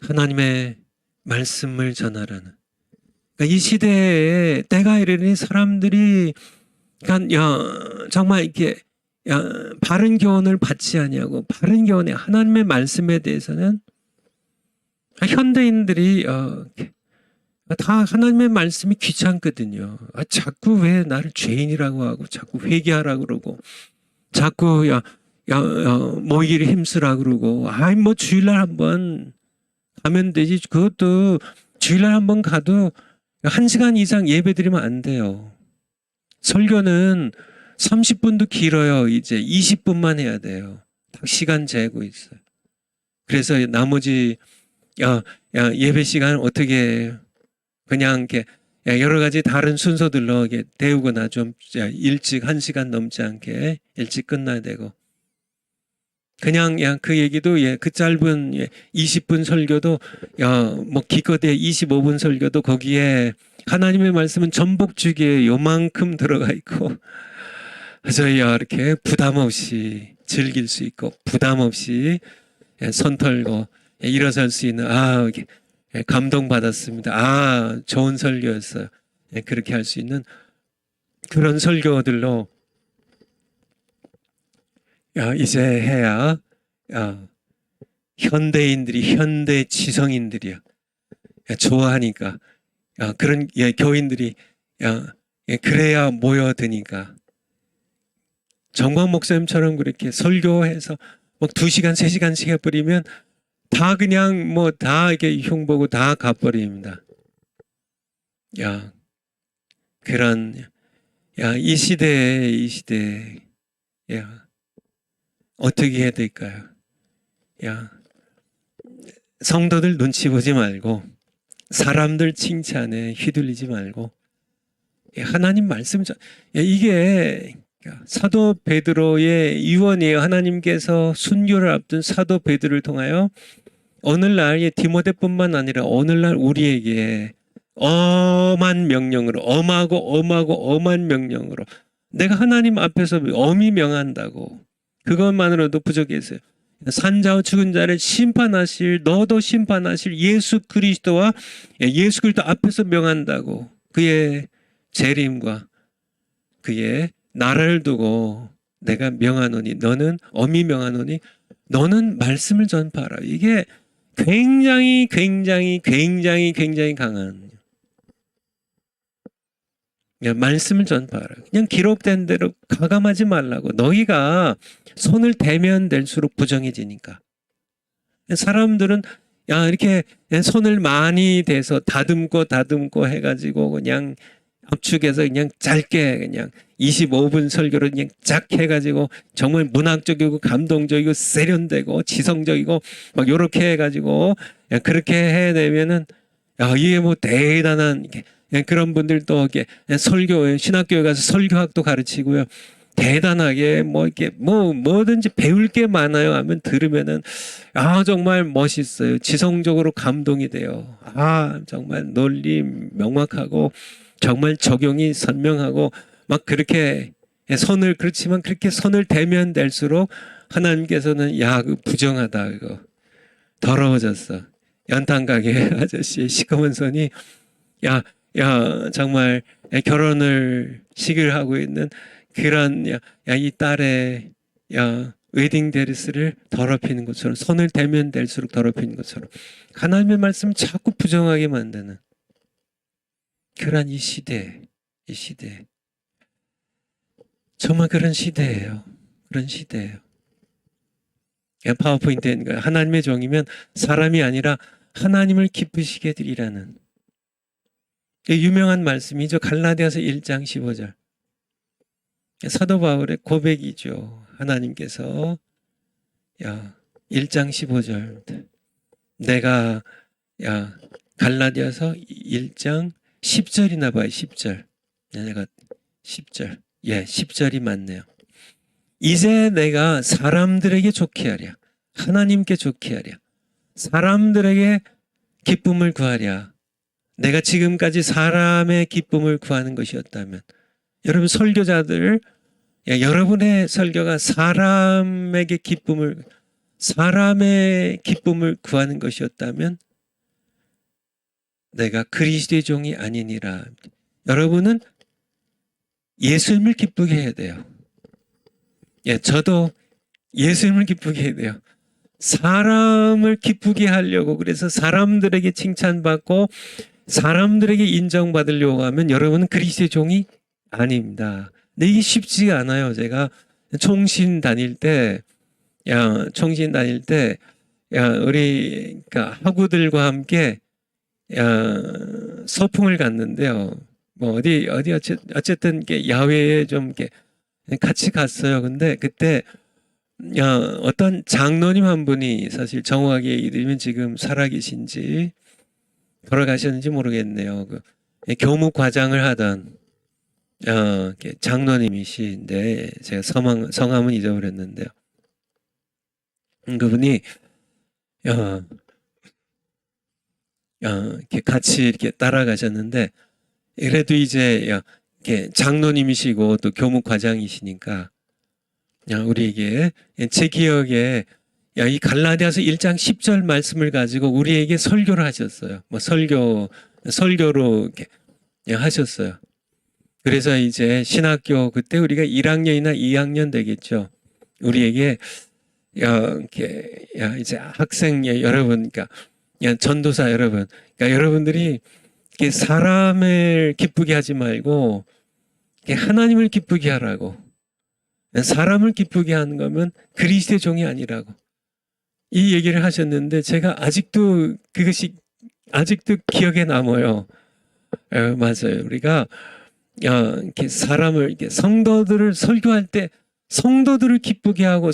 하나님의 말씀을 전하라는. 그러니까 이 시대에 때가 이르니 사람들이 그러니까 정말 이렇게 바른 교훈을 받지 아니하고 바른 교훈의 하나님의 말씀에 대해서는 현대인들이 다 하나님의 말씀이 귀찮거든요. 자꾸 왜 나를 죄인이라고 하고 자꾸 회개하라고 그러고 자꾸 모이기를 힘쓰라고 그러고 뭐 주일날 한번 가면 되지. 그것도 주일날 한번 가도 1시간 이상 예배 드리면 안 돼요. 설교는 30분도 길어요. 이제 20분만 해야 돼요. 딱 시간 재고 있어요. 그래서 나머지 예배 시간 어떻게 그냥 이렇게 여러 가지 다른 순서들로 이렇게 데우거나 좀 일찍 1시간 넘지 않게 일찍 끝나야 되고 그냥 그 얘기도 그 짧은 20분 설교도 뭐 기껏해 25분 설교도 거기에 하나님의 말씀은 전복주기에 요만큼 들어가 있고 그래서 이렇게 부담 없이 즐길 수 있고 부담 없이 손 털고 일어설 수 있는 감동받았습니다. 좋은 설교였어요. 그렇게 할 수 있는 그런 설교들로 이제 해야 현대인들이 현대 지성인들이야 좋아하니까 그런 교인들이 그래야 모여드니까 정광 목사님처럼 그렇게 설교해서 뭐 2시간 3시간씩 해버리면 다 그냥 뭐 다 이렇게 흉보고 다 가버립니다. 그런 이 시대에 어떻게 해야 될까요? 성도들 눈치 보지 말고 사람들 칭찬에 휘둘리지 말고 하나님 말씀 이게 사도 베드로의 유언이에요. 하나님께서 순교를 앞둔 사도 베드로를 통하여 오늘날 디모데뿐만 아니라 오늘날 우리에게 엄한 명령으로 엄한 명령으로 내가 하나님 앞에서 엄히 명한다고 그것만으로도 부족했어요. 산자와 죽은 자를 심판하실 너도 심판하실 예수 그리스도와 예수 그리스도 앞에서 명한다고 그의 재림과 그의 나라를 두고 내가 명하노니 너는 엄히 명하노니 너는 말씀을 전파하라. 이게 굉장히 강한 말씀을 전파하라. 그냥 기록된 대로 가감하지 말라고. 너희가 손을 대면 될수록 부정해지니까. 사람들은 이렇게 손을 많이 대서 다듬고 해가지고 그냥 압축해서 그냥 짧게 그냥 25분 설교를 그냥 쫙 해가지고 정말 문학적이고 감동적이고 세련되고 지성적이고 막 요렇게 해가지고 그렇게 해내면은 이게 뭐 대단한 그런 분들도 이렇게 설교 신학교에 가서 설교학도 가르치고요. 대단하게 뭐 이렇게 뭐든지 배울 게 많아요 하면 들으면은 정말 멋있어요. 지성적으로 감동이 돼요. 정말 논리 명확하고 정말 적용이 선명하고 막 그렇게 그렇지만 그렇게 손을 대면 될수록 하나님께서는 그 부정하다 그거 더러워졌어. 연탄 가게 아저씨의 시커먼 손이 정말 결혼을 시기를 하고 있는 그런 이 딸의 웨딩 드레스를 더럽히는 것처럼 손을 대면 될수록 더럽히는 것처럼 하나님의 말씀 자꾸 부정하게 만드는 그런 이 시대 정말 그런 시대예요. 그런 시대예요. 파워포인트인 거예요. 하나님의 종이면 사람이 아니라 하나님을 기쁘시게 드리라는 유명한 말씀이죠. 갈라디아서 1장 15절. 사도 바울의 고백이죠. 하나님께서 1장 15절 내가 갈라디아서 1장 10절이나 봐요. 10절. 내가 10절. 예, 10절이 맞네요. 이제 내가 사람들에게 좋게 하랴. 하나님께 좋게 하랴. 사람들에게 기쁨을 구하랴. 내가 지금까지 사람의 기쁨을 구하는 것이었다면, 여러분 설교자들, 여러분의 설교가 사람의 기쁨을 구하는 것이었다면 내가 그리스도의 종이 아니니라. 여러분은 예수님을 기쁘게 해야 돼요. 예, 저도 예수님을 기쁘게 해야 돼요. 사람을 기쁘게 하려고, 그래서 사람들에게 칭찬받고 사람들에게 인정받으려고 하면 여러분은 그리스도의 종이 아닙니다. 근데 이게 쉽지가 않아요. 제가 총신 다닐 때, 우리 그러니까 학우들과 함께 서풍을 갔는데요. 뭐 어쨌든 이렇게 야외에 좀 이렇게 같이 갔어요. 근데 그때 어떤 장로님 한 분이, 사실 정확하게 이름은 지금 살아계신지 돌아가셨는지 모르겠네요. 교무 과장을 하던 장로님이신데 제가 성함은 잊어버렸는데요. 그분이 이렇게 같이 이렇게 따라가셨는데, 그래도 이제 이렇게 장로님이시고 또 교무 과장이시니까 우리에게, 제 기억에 이 갈라디아서 1장 10절 말씀을 가지고 우리에게 설교를 하셨어요. 뭐 설교로 이렇게 하셨어요. 그래서 이제 신학교, 그때 우리가 1학년이나 2학년 되겠죠. 우리에게 이렇게 이제 학생 여러분, 그러니까 전도사 여러분, 그러니까 여러분들이 이렇게 사람을 기쁘게 하지 말고 하나님을 기쁘게 하라고. 사람을 기쁘게 하는 거면 그리스도의 종이 아니라고, 이 얘기를 하셨는데, 제가 아직도 그것이 아직도 기억에 남아요. 맞아요. 우리가 이렇게 이렇게 성도들을 설교할 때 성도들을 기쁘게 하고,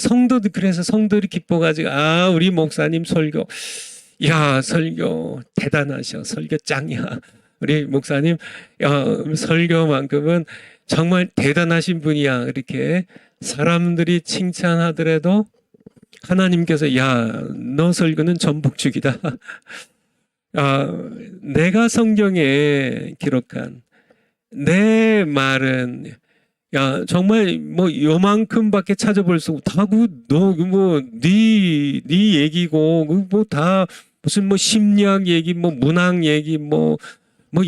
그래서 성도들이 기뻐가지고, 우리 목사님 설교, 설교 대단하셔, 설교 짱이야, 우리 목사님 설교만큼은 정말 대단하신 분이야, 이렇게 사람들이 칭찬하더라도 하나님께서 너 설교는 전복죽이다. 내가 성경에 기록한 내 말은 정말 뭐 요만큼밖에 찾아볼 수 없다고, 네 얘기고 뭐 다 무슨 뭐 심리학 얘기, 뭐 문학 얘기, 뭐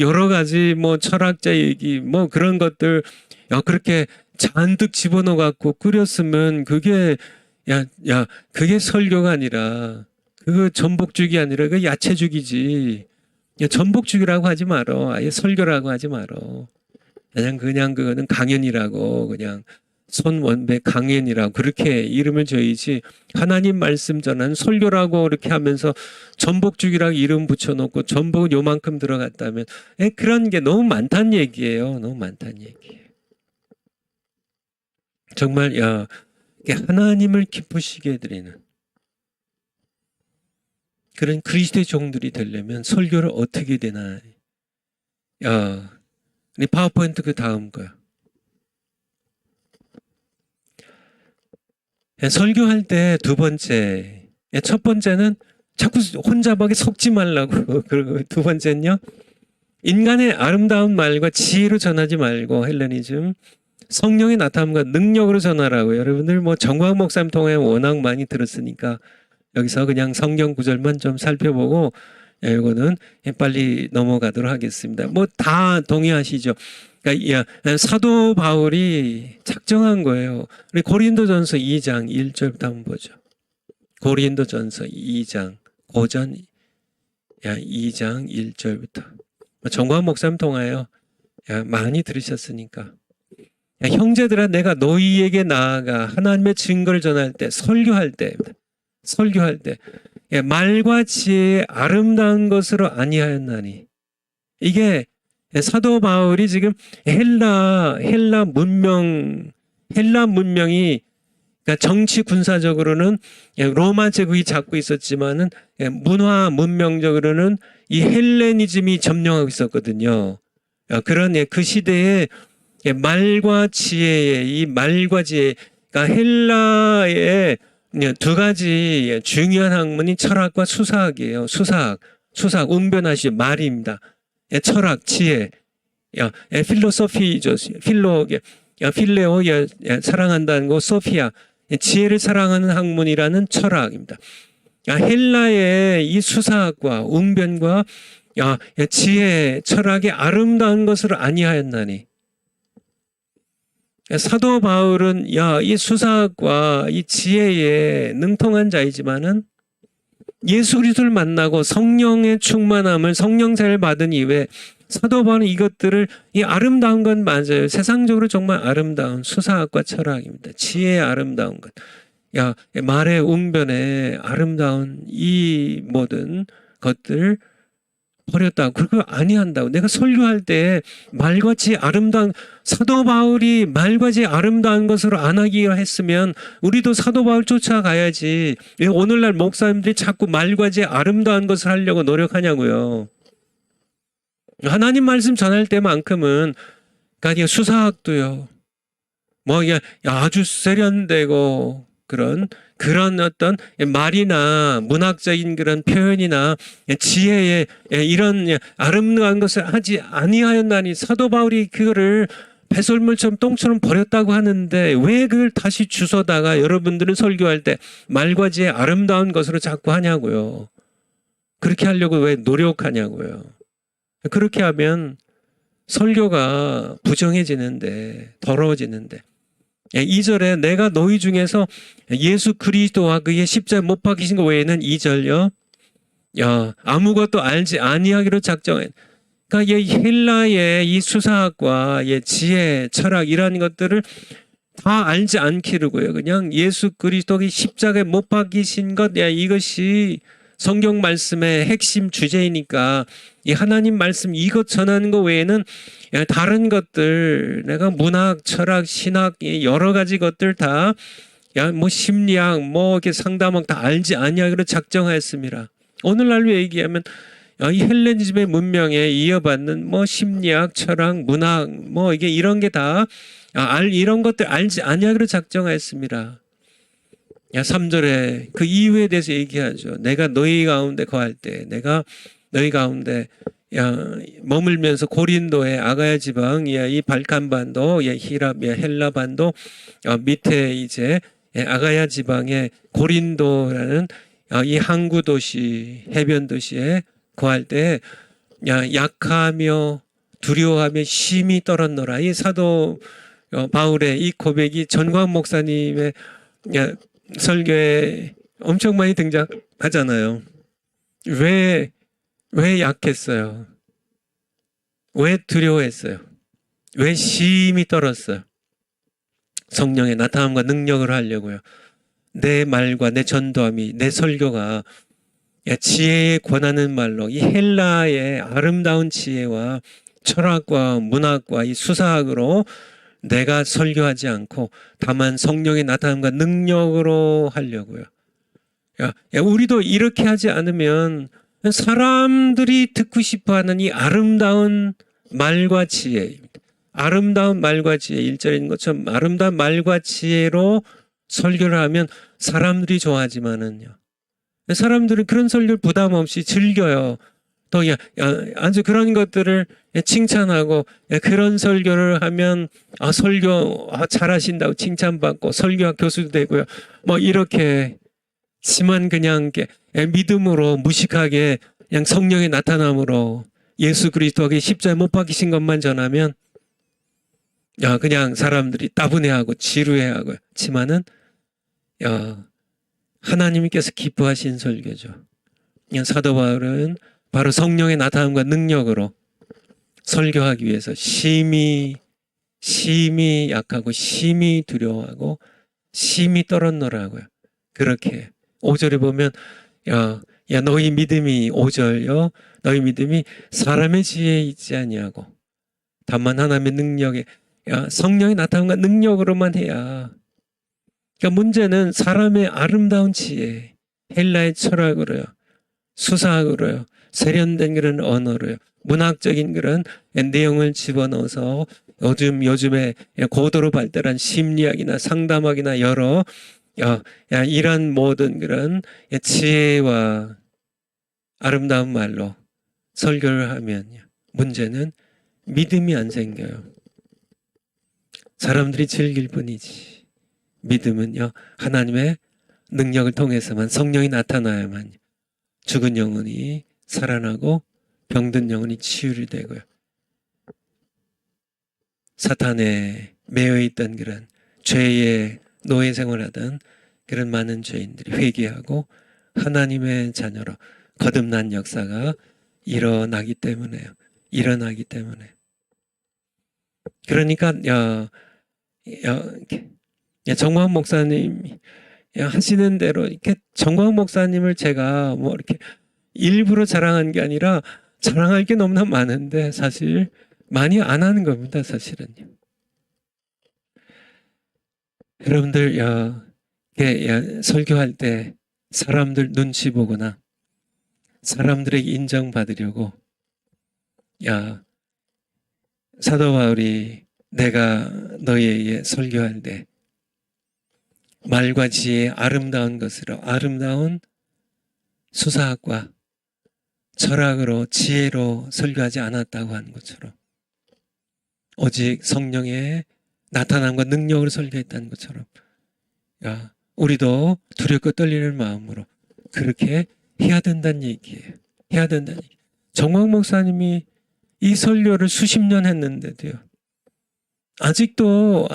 여러 가지 뭐 철학자 얘기, 뭐 그런 것들 그렇게 잔뜩 집어넣어 갖고 끓였으면 그게 그게 설교가 아니라, 그거 전복죽이 아니라 그 야채죽이지. 전복죽이라고 하지 말어. 아예 설교라고 하지 말어. 그냥 그거는 강연이라고, 그냥 손원배 강연이라고 그렇게 이름을 줘야지, 하나님 말씀 전하는 설교라고 이렇게 하면서 전복죽이라고 이름 붙여놓고 전복은 요만큼 들어갔다면, 그런 게 너무 많다는 얘기예요. 너무 많다는 얘기예요. 정말 하나님을 기쁘시게 해드리는 그런 그리스도의 종들이 되려면 설교를 어떻게 되나. 파워포인트 그 다음 거야. 설교할 때 두 번째, 첫 번째는 자꾸 혼자밖에 속지 말라고. 그리고 두 번째는요, 인간의 아름다운 말과 지혜로 전하지 말고, 헬레니즘, 성령의 나타남과 능력으로 전하라고. 여러분들 뭐 정광 목사님 통해 워낙 많이 들었으니까 여기서 그냥 성경 구절만 좀 살펴보고, 이거는 빨리 넘어가도록 하겠습니다. 뭐 다 동의하시죠? 그러니까 사도 바울이 작정한 거예요. 우리 고린도전서 2장 1절부터 한번 보죠. 고린도전서 2장 고전 2장 1절부터. 정광 목사님 통하여 많이 들으셨으니까. 형제들아, 내가 너희에게 나아가 하나님의 증거를 전할 때, 설교할 때 말과 지혜의 아름다운 것으로 아니하였나니. 이게 사도 바울이 지금 헬라 문명이 그러니까 정치 군사적으로는 로마 제국이 잡고 있었지만은 문화 문명적으로는 이 헬레니즘이 점령하고 있었거든요. 그런 그 시대에 말과 지혜의 이 말과 지혜, 그러니까 헬라의 두 가지 중요한 학문이 철학과 수사학이에요. 수사학, 웅변하시죠. 말입니다. 철학, 지혜, 필로소피죠. 필레오, 사랑한다는 거, 소피아, 지혜를 사랑하는 학문이라는 철학입니다. 헬라의 이 수사학과 웅변과 지혜, 철학의 아름다운 것을 아니하였나니. 사도 바울은 이 수사학과 이 지혜에 능통한 자이지만은 예수 그리스도를 만나고 성령의 충만함을 성령세를 받은 이후에 사도 바울은 이것들을 이 아름다운 건 맞아요. 세상적으로 정말 아름다운 수사학과 철학입니다. 지혜의 아름다운 것. 말의 웅변의 아름다운 이 모든 것들 버렸다고. 그걸 아니한다고. 내가 설교할 때 말같이 아름다운, 사도 바울이 말같이 아름다운 것으로 안 하기로 했으면 우리도 사도 바울 쫓아가야지. 왜 오늘날 목사님들이 자꾸 말같이 아름다운 것을 하려고 노력하냐고요. 하나님 말씀 전할 때만큼은 그러니까 수사학도요. 아주 세련되고 그런 어떤 말이나 문학적인 그런 표현이나 지혜의 이런 아름다운 것을 하지 아니하였나니. 사도 바울이 그거를 배설물처럼 똥처럼 버렸다고 하는데 왜 그걸 다시 주워다가 여러분들은 설교할 때 말과 지혜 아름다운 것으로 자꾸 하냐고요. 그렇게 하려고 왜 노력하냐고요. 그렇게 하면 설교가 부정해지는데, 더러워지는데. 2절에 내가 너희 중에서 예수 그리스도와 그의 십자가에 못 박히신 것 외에는 2절요. 아무것도 알지 아니하기로 작정해. 그러니까 이 헬라의 이 수사학과 지혜, 철학 이런 것들을 다 알지 않기로고요. 그냥 예수 그리스도의 십자가에 못 박히신 것, 이것이 성경 말씀의 핵심 주제이니까 이 하나님 말씀 이것 전하는 것 외에는 다른 것들, 내가 문학, 철학, 신학 여러 가지 것들 다 심리학, 이렇게 상담학 다 알지 아니하기로 작정하였습니다. 오늘날로 얘기하면 이 헬레니즘의 문명에 이어받는 심리학, 철학, 문학, 이게 이런 게 다 이런 것들 알지 아니하기로 작정하였습니다. 3절에 그 이유에 대해서 얘기하죠. 내가 너희 가운데 거할 때, 내가 너희 가운데 머물면서 고린도의 아가야 지방, 이 발칸반도, 히랍, 헬라 반도 밑에 이제 아가야 지방의 고린도라는 이 항구 도시, 해변 도시에 거할 때 약하며 두려워하며 심히 떨었노라. 이 사도 바울의 이 고백이 전광 목사님의 설교에 엄청 많이 등장하잖아요. 왜 약했어요? 왜 두려워했어요? 왜 심히 떨었어요? 성령의 나타남과 능력을 하려고요. 내 말과 내 전도함이, 내 설교가 지혜에 권하는 말로 이 헬라의 아름다운 지혜와 철학과 문학과 이 수사학으로 내가 설교하지 않고 다만 성령의 나타남과 능력으로 하려고요. 우리도 이렇게 하지 않으면 사람들이 듣고 싶어하는 이 아름다운 말과 지혜, 아름다운 말과 지혜, 1절에 있는 것처럼 아름다운 말과 지혜로 설교를 하면 사람들이 좋아하지만은요. 사람들은 그런 설교를 부담 없이 즐겨요. 또 아주 그런 것들을 칭찬하고 그런 설교를 하면 설교 잘하신다고 칭찬받고 설교학 교수도 되고요. 이렇게 심한 그냥 믿음으로 무식하게 그냥 성령의 나타남으로 예수 그리스도에게 십자가에 못 박히신 것만 전하면 그냥 사람들이 따분해하고 지루해하고 지만은 하나님께서 기뻐하신 설교죠. 사도 바울은 바로 성령의 나타남과 능력으로 설교하기 위해서 심히 약하고 심히 두려워하고 심히 떨었노라고요. 그렇게 5절에 보면 너희 믿음이 5절요. 너희 믿음이 사람의 지혜에 있지 아니하고 다만 하나님의 능력에 성령의 나타남과 능력으로만 해야 그러니까 문제는 사람의 아름다운 지혜, 헬라의 철학으로요, 수사학으로요, 세련된 그런 언어로요, 문학적인 그런 내용을 집어넣어서 요즘에 고도로 발달한 심리학이나 상담학이나 여러 이런 모든 그런 지혜와 아름다운 말로 설교를 하면 문제는 믿음이 안 생겨요. 사람들이 즐길 뿐이지. 믿음은요, 하나님의 능력을 통해서만, 성령이 나타나야만 죽은 영혼이 살아나고 병든 영혼이 치유를 되고요. 사탄에 매여 있던 그런 죄의 노예 생활하던 그런 많은 죄인들이 회개하고 하나님의 자녀로 거듭난 역사가 일어나기 때문에요. 일어나기 때문에. 그러니까 정광 목사님 하시는 대로 이렇게 정광 목사님을 제가 뭐 이렇게 일부러 자랑한 게 아니라 자랑할 게 너무나 많은데 사실 많이 안 하는 겁니다. 사실은요. 여러분들 설교할 때 사람들 눈치 보거나 사람들에게 인정받으려고 사도 바울이 내가 너희에게 설교할 때 말과 지혜의 아름다운 것으로 아름다운 수사학과 철학으로 지혜로 설교하지 않았다고 하는 것처럼 오직 성령의 나타남과 능력으로 설교했다는 것처럼 우리도 두렵고 떨리는 마음으로 그렇게 해야 된다는 얘기예요. 해야 된다는 얘기. 정광 목사님이 이 설교를 수십 년 했는데도요. 아직도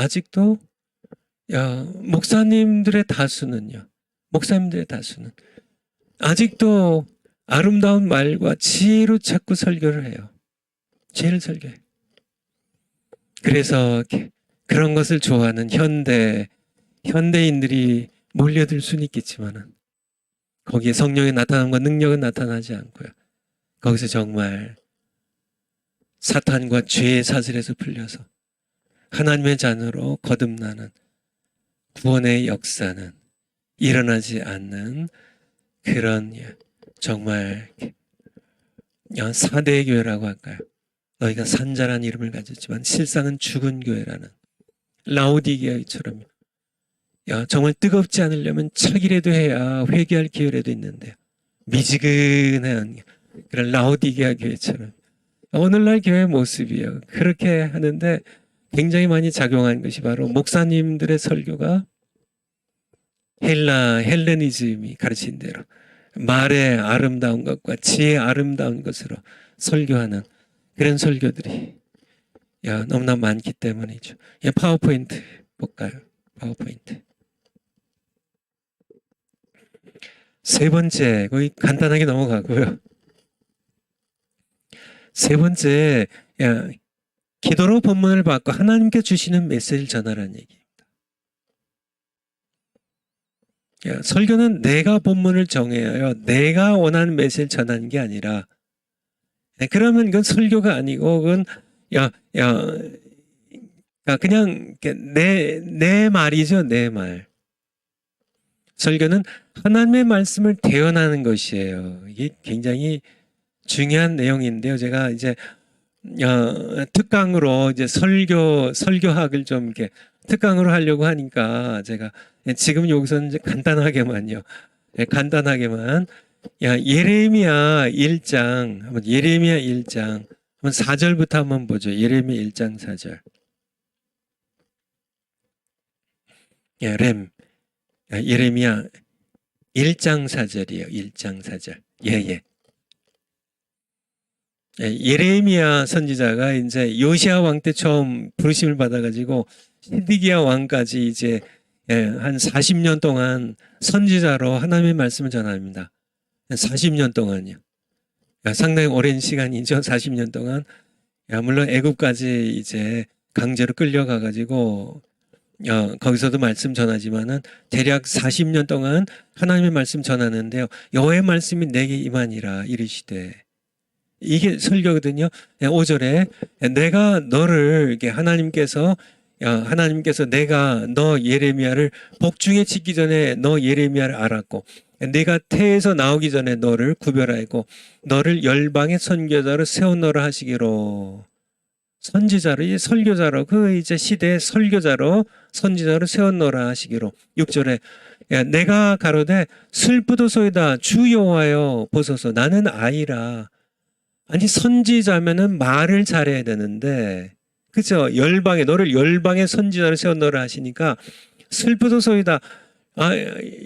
목사님들의 다수는요. 목사님들의 다수는 아직도 아름다운 말과 지혜로 자꾸 설교를 해요. 지혜를 설교해요. 그래서 그런 것을 좋아하는 현대인들이 몰려들 수는 있겠지만은 거기에 성령의 나타남과 능력은 나타나지 않고요. 거기서 정말 사탄과 죄의 사슬에서 풀려서 하나님의 자녀로 거듭나는 구원의 역사는 일어나지 않는 그런 정말 사대의 교회라고 할까요? 너희가 산자라는 이름을 가졌지만 실상은 죽은 교회라는 라오디게아처럼 정말 뜨겁지 않으려면 차기라도 해야 회개할 기회라도 있는데 미지근한 그런 라오디게아 교회처럼 오늘날 교회 모습이에요. 그렇게 하는데 굉장히 많이 작용한 것이 바로 목사님들의 설교가 헬레니즘이 가르친 대로 말의 아름다운 것과 지혜의 아름다운 것으로 설교하는 그런 설교들이 너무나 많기 때문이죠. 파워포인트 볼까요? 파워포인트. 세 번째, 거의 간단하게 넘어가고요. 세 번째, 기도로 본문을 받고 하나님께 주시는 메시지를 전하라는 얘기입니다. 설교는 내가 본문을 정해요. 내가 원하는 메시지를 전하는 게 아니라 그러면 이건 설교가 아니고 그건 그냥 내 말이죠. 내 말. 설교는 하나님의 말씀을 대언하는 것이에요. 이게 굉장히 중요한 내용인데요. 제가 이제 특강으로 이제 설교학을 좀 이렇게 특강으로 하려고 하니까 제가 지금 여기서는 이제 간단하게만 예레미야 1장 한번 4절부터 한번 보죠. 예레미야 1장 4절. 예레미야 1장 4절이에요. 1장 4절. 예레미야 선지자가 이제 요시야 왕 때 처음 부르심을 받아가지고 시드기야 왕까지 이제 한 40년 동안 선지자로 하나님의 말씀을 전합니다. 40년 동안요. 상당히 오랜 시간이죠. 40년 동안. 물론 애굽까지 이제 강제로 끌려가가지고 거기서도 말씀 전하지만은 대략 40년 동안 하나님의 말씀 전하는데요. 여호와의 말씀이 내게 임하니라 이르시되 이게 설교거든요. 5절에 내가 너를 이렇게 하나님께서 하나님께서 내가 너 예레미야를 복중에 짓기 전에 너 예레미야를 알았고 내가 태에서 나오기 전에 너를 구별하고 너를 열방의 선교자로 세워놓으라 하시기로. 선지자로, 이 설교자로, 그 이제 시대의 설교자로, 선지자로 세워놓으라 하시기로. 6절에 내가 가로되 슬프도소이다 주 여호와여 보소서 나는 아이라. 아니 선지자면은 말을 잘해야 되는데 그죠? 너를 열방의 선지자로 세워놓으라 하시니까 슬프도소이다.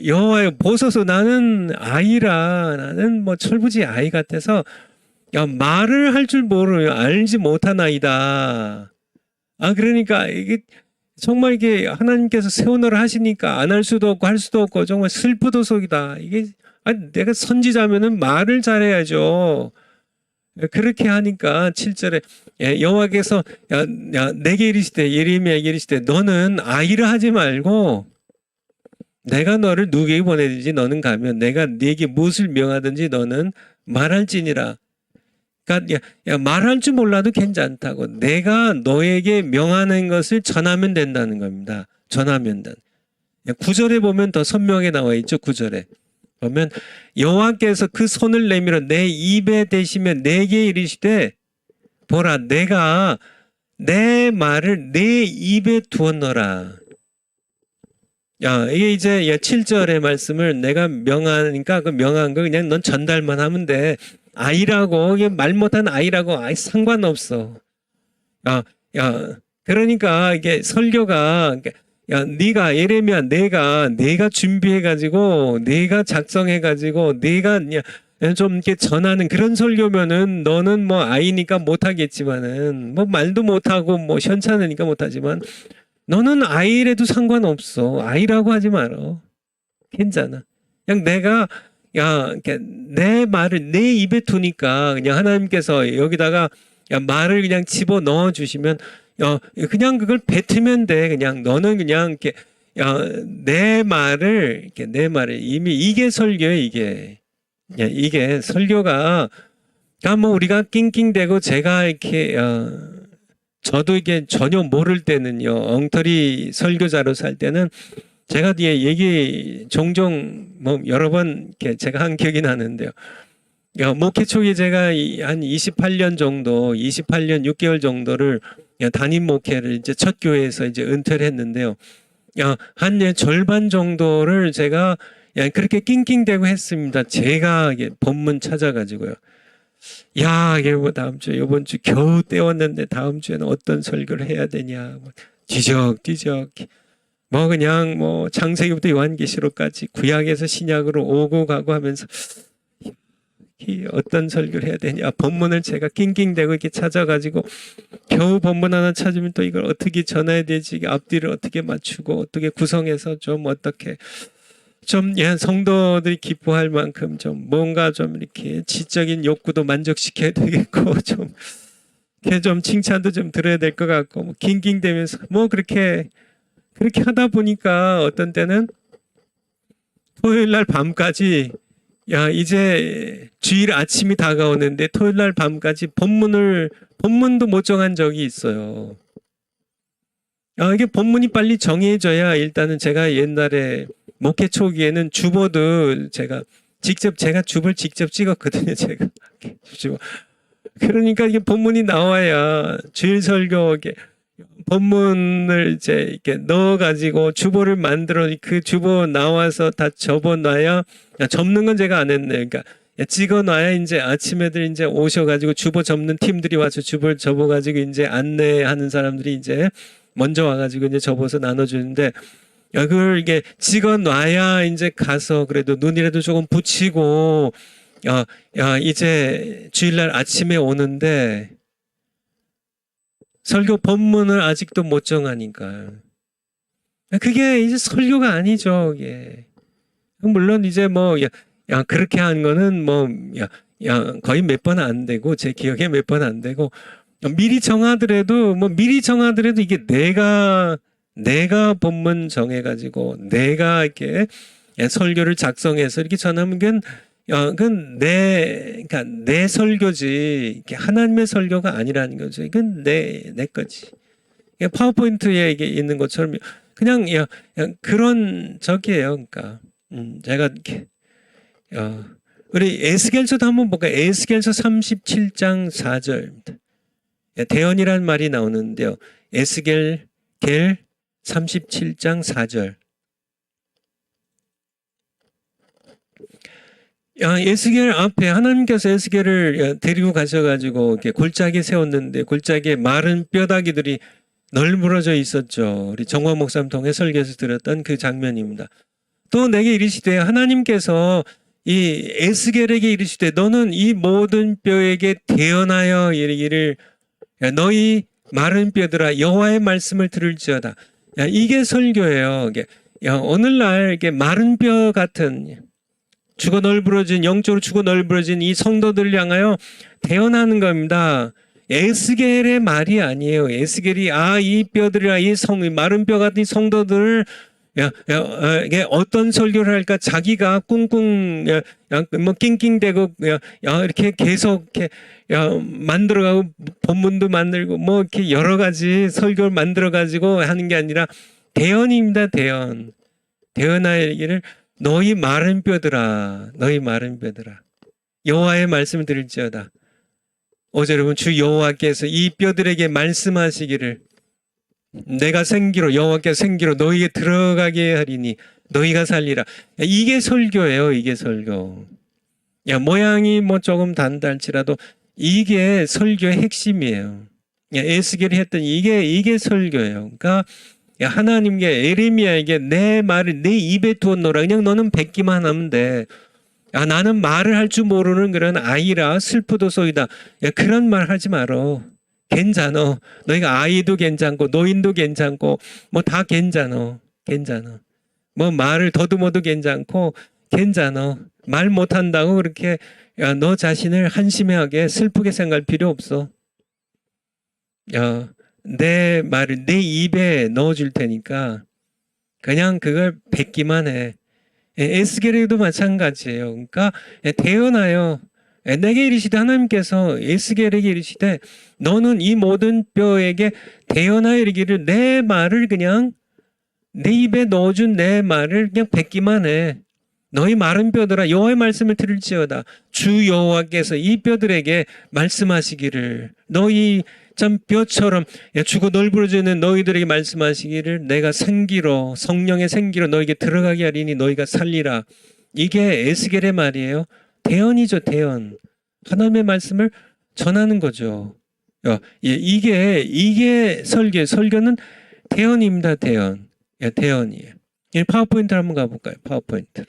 여호와여 보소서 나는 아이라. 나는 뭐 철부지 아이 같아서 말을 할 줄 모르요 알지 못한 아이다. 그러니까 이게 정말 이게 하나님께서 세워놓으라 하시니까 안 할 수도 없고 할 수도 없고 정말 슬프도소이다. 이게 내가 선지자면은 말을 잘해야죠. 그렇게 하니까 7절에 여호와께서 내게 이르시되 예레미야에게 이르시되 너는 아이라 하지 말고 내가 너를 누구에게 보내든지 너는 가면 내가 네게 무엇을 명하든지 너는 말할지니라. 그러니까 말할 줄 몰라도 괜찮다고. 내가 너에게 명하는 것을 전하면 된다는 겁니다. 전하면 된. 9절에 보면 더 선명하게 나와 있죠. 9절에 보면 여호와께서 그 손을 내밀어 내 입에 대시며 내게 이르시되 보라 내가 내 말을 내 입에 두었노라. 이게 이제 7절의 말씀을 내가 명하니까 그 명한 거 그냥 넌 전달만 하면 돼. 아이라고 이게 말 못한 아이라고 상관없어. 그러니까 이게 설교가 네가 예레미야 내가 준비해 가지고 내가 작성해 가지고 내가 좀 이렇게 전하는 그런 설교면은 너는 뭐 아이니까 못 하겠지만은 뭐 말도 못 하고 뭐 현찮으니까 못 하지만 너는 아이래도 상관없어. 아이라고 하지 말어. 괜찮아. 그냥 내가 내 말을 내 입에 두니까 그냥 하나님께서 여기다가 말을 그냥 집어 넣어 주시면 그냥 그걸 뱉으면 돼. 그냥 너는 그냥 이렇게 내 말을 이미 이게 설교예요. 이게 설교가 뭐 우리가 낑낑대고 제가 이렇게 저도 이게 전혀 모를 때는요 엉터리 설교자로 살 때는 제가 뒤에 얘기 종종 뭐 여러 번 제가 한 기억이 나는데요. 목회 초기에 제가 한 28년 6개월 정도를 담임 목회를 이제 첫 교회에서 이제 은퇴를 했는데요. 한 절반 정도를 제가 그렇게 낑낑대고 했습니다. 제가 본문 찾아가지고요. 이게 뭐 다음 주, 이번 주 겨우 때웠는데 다음 주에는 어떤 설교를 해야 되냐. 뭐 뒤적뒤적. 뭐 그냥 뭐 창세기부터 요한계시록까지 구약에서 신약으로 오고 가고 하면서 어떤 설교를 해야 되냐. 본문을 제가 낑낑대고 이렇게 찾아가지고 겨우 본문 하나 찾으면 또 이걸 어떻게 전해야 되지. 앞뒤를 어떻게 맞추고 어떻게 구성해서 좀 어떻게 좀 성도들이 기뻐할 만큼 좀 뭔가 좀 이렇게 지적인 욕구도 만족시켜야 되겠고 좀 칭찬도 좀 들어야 될 것 같고 뭐 낑낑대면서 뭐 그렇게 하다 보니까 어떤 때는 토요일 날 밤까지 이제 주일 아침이 다가오는데 토요일 날 밤까지 본문도 못 정한 적이 있어요. 이게 본문이 빨리 정해져야 일단은 제가 옛날에 목회 초기에는 주보도 제가 주보를 직접 찍었거든요. 제가 그러니까 이게 본문이 나와야 주일 설교 본문을 이제 이렇게 넣어가지고 주보를 만들어 그 주보 나와서 다 접어놔야 접는 건 제가 안 했네요. 그러니까 찍어놔야 이제 아침 애들 이제 오셔가지고 주보 접는 팀들이 와서 주보를 접어가지고 이제 안내하는 사람들이 이제 먼저 와가지고 이제 접어서 나눠주는데 그걸 이게 찍어놔야 이제 가서 그래도 눈이라도 조금 붙이고 이제 주일날 아침에 오는데 설교 본문을 아직도 못 정하니까 그게 이제 설교가 아니죠. 이게 물론 이제 뭐 그렇게 한 거는 뭐 거의 몇 번 안 되고 제 기억에 몇 번 안 되고 미리 정하더라도 이게 내가 본문 정해가지고 내가 이렇게 설교를 작성해서 이렇게 전하면 그건 내 설교지 하나님의 설교가 아니라는 거죠. 이건 내 거지. 파워포인트에 이게 있는 것처럼 그냥 그런 적이에요. 그러니까 제가 이렇게 우리 에스겔서도 한번 볼까요? 에스겔서 37장 4절입니다. 대언이라는 말이 나오는데요. 에스겔 37장 4절. 에스겔 앞에 하나님께서 에스겔을 데리고 가셔가지고 이렇게 골짜기에 세웠는데 골짜기에 마른 뼈다귀들이 널브러져 있었죠. 우리 정화 목사님 통해 설교에서 들었던 그 장면입니다. 또 내게 이르시되 하나님께서 이 에스겔에게 이르시되 너는 이 모든 뼈에게 대언하여 이르기를 너희 마른 뼈들아 여호와의 말씀을 들을지어다. 이게 설교예요. 오늘날 이게 마른 뼈 같은 죽어 널브러진 영적으로 죽어 널브러진 이 성도들을 향하여 대언하는 겁니다. 에스겔의 말이 아니에요. 에스겔이 이 뼈들이라 이 마른 뼈 같은 이 성도들을 이게 어떤 설교를 할까 자기가 꿍꿍 뭐 낑낑대고 이렇게 계속 이렇게 만들어가고 본문도 만들고 뭐 이렇게 여러 가지 설교를 만들어 가지고 하는 게 아니라 대언입니다. 대언하여 얘기를 너희 마른 뼈들아 너희 마른 뼈들아 여호와의 말씀을 들을지어다. 어제 여러분 주 여호와께서 이 뼈들에게 말씀하시기를 내가 생기로 여호와께서 생기로 너희에게 들어가게 하리니 너희가 살리라. 이게 설교예요. 이게 설교. 모양이 뭐 조금 다르할지라도 이게 설교의 핵심이에요. 에스겔이 했던 이게 설교예요. 그러니까 하나님께 에레미야에게 내 말을 내 입에 두었노라. 그냥 너는 뱉기만 하면 돼. 나는 말을 할 줄 모르는 그런 아이라 슬프도소이다. 그런 말 하지 말어. 괜찮어. 너희가 아이도 괜찮고 노인도 괜찮고 뭐 다 괜찮어. 뭐 말을 더듬어도 괜찮고 괜찮어. 말 못한다고 그렇게 너 자신을 한심하게 슬프게 생각할 필요 없어. 내 말을 내 입에 넣어줄 테니까 그냥 그걸 뱉기만 해. 에스겔에도 마찬가지예요. 그러니까 대언하여 내게 이르시되 하나님께서 에스겔에게 이르시되 너는 이 모든 뼈에게 대언하여 이르기를 내 말을 그냥 내 입에 넣어준 내 말을 그냥 뱉기만 해. 너희 마른 뼈들아 여호와의 말씀을 들을지어다. 주 여호와께서 이 뼈들에게 말씀하시기를 너희 참 뼈처럼 죽어 널브러지는 너희들에게 말씀하시기를 내가 생기로 성령의 생기로 너에게 들어가게 하리니 너희가 살리라. 이게 에스겔의 말이에요. 대언이죠. 대언. 하나님의 말씀을 전하는 거죠. 이게 설교는 대언입니다. 대언이에요. 파워포인트를 한번 가볼까요? 파워포인트.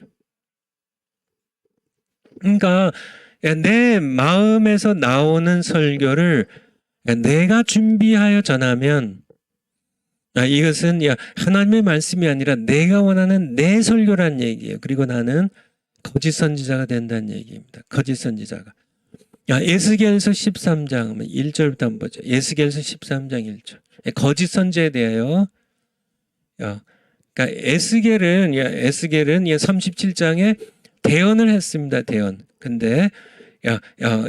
그러니까 내 마음에서 나오는 설교를 내가 준비하여 전하면 이것은 하나님의 말씀이 아니라 내가 원하는 내 설교란 얘기예요. 그리고 나는 거짓 선지자가 된다는 얘기입니다. 거짓 선지자가. 에스겔서 13장 1절부터 한번 보죠. 에스겔서 13장 1절. 거짓 선지자에 대하여 그러니까 에스겔은 37장에 대언을 했습니다. 대언. 근데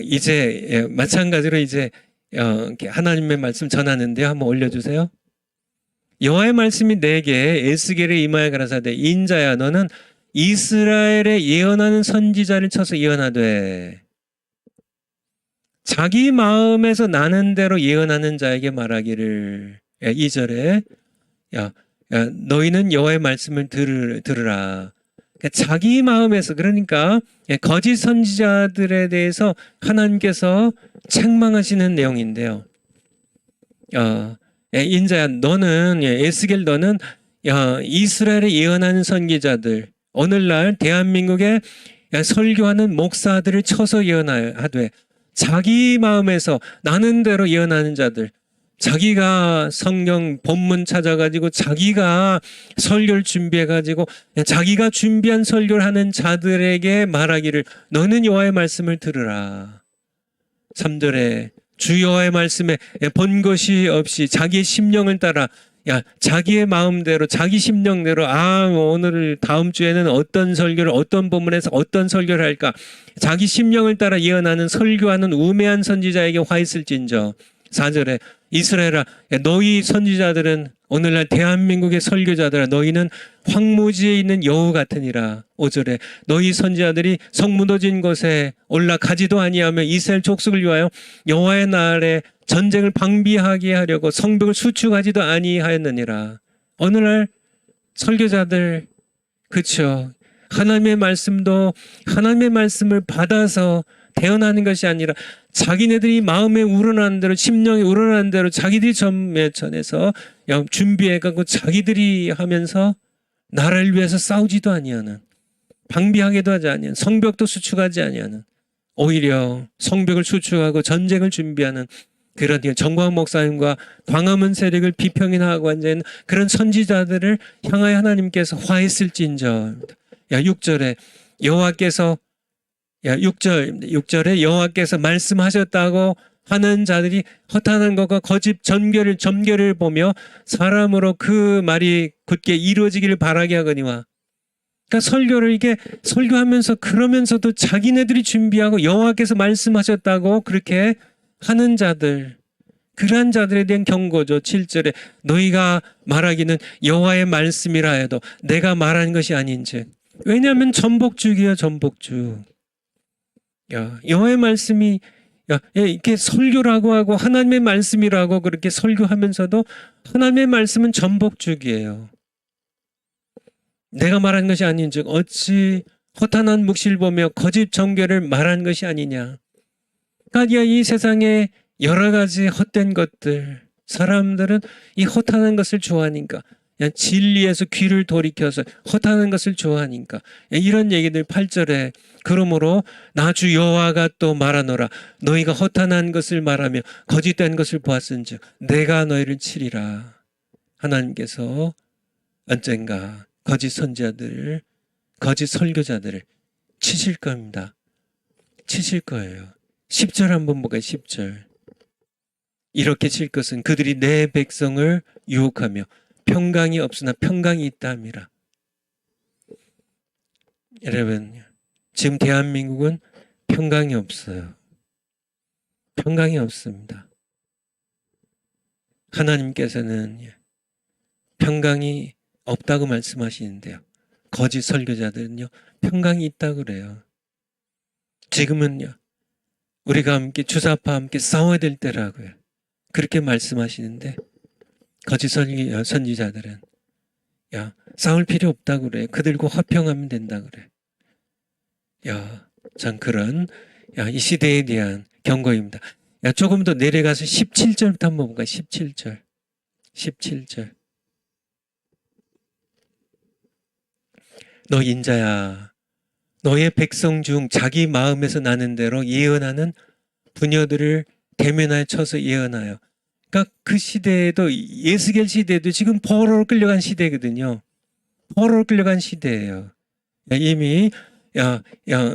이제 마찬가지로 이제 하나님의 말씀 전하는데 한번 올려주세요. 여호와의 말씀이 내게 에스겔에 임하여 가라사대 인자야 너는 이스라엘에 예언하는 선지자를 쳐서 예언하되 자기 마음에서 나는 대로 예언하는 자에게 말하기를 2절에 너희는 여호와의 말씀을 들으라. 자기 마음에서 그러니까 거짓 선지자들에 대해서 하나님께서 책망하시는 내용인데요. 인자야 너는 에스겔 너는 이스라엘에 예언하는 선지자들 오늘날 대한민국에 설교하는 목사들을 쳐서 예언하되 자기 마음에서 나는 대로 예언하는 자들 자기가 성경 본문 찾아가지고 자기가 설교를 준비해가지고 자기가 준비한 설교를 하는 자들에게 말하기를 너는 여호와의 말씀을 들으라. 3절에 주 여호와의 말씀에 본 것이 없이 자기의 심령을 따라 자기의 마음대로 자기 심령대로 오늘 다음 주에는 어떤 설교를 어떤 본문에서 어떤 설교를 할까 자기 심령을 따라 예언하는 설교하는 우매한 선지자에게 화 있을진저 4절에 이스라엘아, 야, 너희 선지자들은 오늘날 대한민국의 설교자들아, 너희는 황무지에 있는 여우 같으니라. 5절에 너희 선지자들이 성무너진 곳에 올라가지도 아니하며 이스라엘 족속을 위하여 여호와의 날에 전쟁을 방비하게 하려고 성벽을 수축하지도 아니하였느니라. 오늘날 설교자들, 그렇죠, 하나님의 말씀도 하나님의 말씀을 받아서 태어나는 것이 아니라 자기네들이 마음에 우러나는 대로, 심령에 우러나는 대로 자기들이 전에서 준비해가고 자기들이 하면서 나라를 위해서 싸우지도 아니하는, 방비하게도 하지 아니하는, 성벽도 수축하지 아니하는, 오히려 성벽을 수축하고 전쟁을 준비하는 그런 정광 목사님과 광화문 세력을 비평인하고 앉아있는 그런 선지자들을 향하여 하나님께서 화했을진저. 6절에 여호와께서 6절에 여호와께서 말씀하셨다고 하는 자들이 허탄한 것과 거짓 점결을 보며 사람으로 그 말이 굳게 이루어지기를 바라게 하거니와. 그러니까 설교를 이게 설교하면서 그러면서도 자기네들이 준비하고 여호와께서 말씀하셨다고 그렇게 하는 자들, 그러한 자들에 대한 경고죠. 7절에 너희가 말하기는 여호와의 말씀이라 해도 내가 말하는 것이 아닌즉. 왜냐하면 전복죽이에요. 전복죽. 여호와의 말씀이 이렇게 설교라고 하고 하나님의 말씀이라고 그렇게 설교하면서도 하나님의 말씀은 전복죽이에요. 내가 말한 것이 아닌즉 어찌 허탄한 묵시를 보며 거짓 정결을 말한 것이 아니냐. 그러니까 이 세상에 여러 가지 헛된 것들, 사람들은 이 허탄한 것을 좋아하니까, 진리에서 귀를 돌이켜서 허탄한 것을 좋아하니까, 이런 얘기들 8절에 그러므로 나 주 여호와가 또 말하노라 너희가 허탄한 것을 말하며 거짓된 것을 보았은즉 내가 너희를 치리라. 하나님께서 언젠가 거짓 선지자들, 거짓 설교자들을 치실 겁니다. 치실 거예요. 10절 한번 볼까요? 10절. 이렇게 칠 것은 그들이 내 백성을 유혹하며 평강이 없으나 평강이 있다 함이라. 여러분, 지금 대한민국은 평강이 없어요. 평강이 없습니다. 하나님께서는 평강이 없다고 말씀하시는데요. 거짓 설교자들은요, 평강이 있다고 그래요. 지금은요, 우리가 함께 주사파와 함께 싸워야 될 때라고요. 그렇게 말씀하시는데 거짓 선지자들은 싸울 필요 없다고 그래. 그들과 화평하면 된다고 그래. 전 그런 이 시대에 대한 경고입니다. 조금 더 내려가서 17절부터 한번 볼까요? 17절. 17절. 너 인자야, 너의 백성 중 자기 마음에서 나는 대로 예언하는 부녀들을 대면하여 쳐서 예언하여. 그러니까 그 시대에도, 예스겔 시대에도 지금 포로로 끌려간 시대거든요. 포로로 끌려간 시대예요. 이미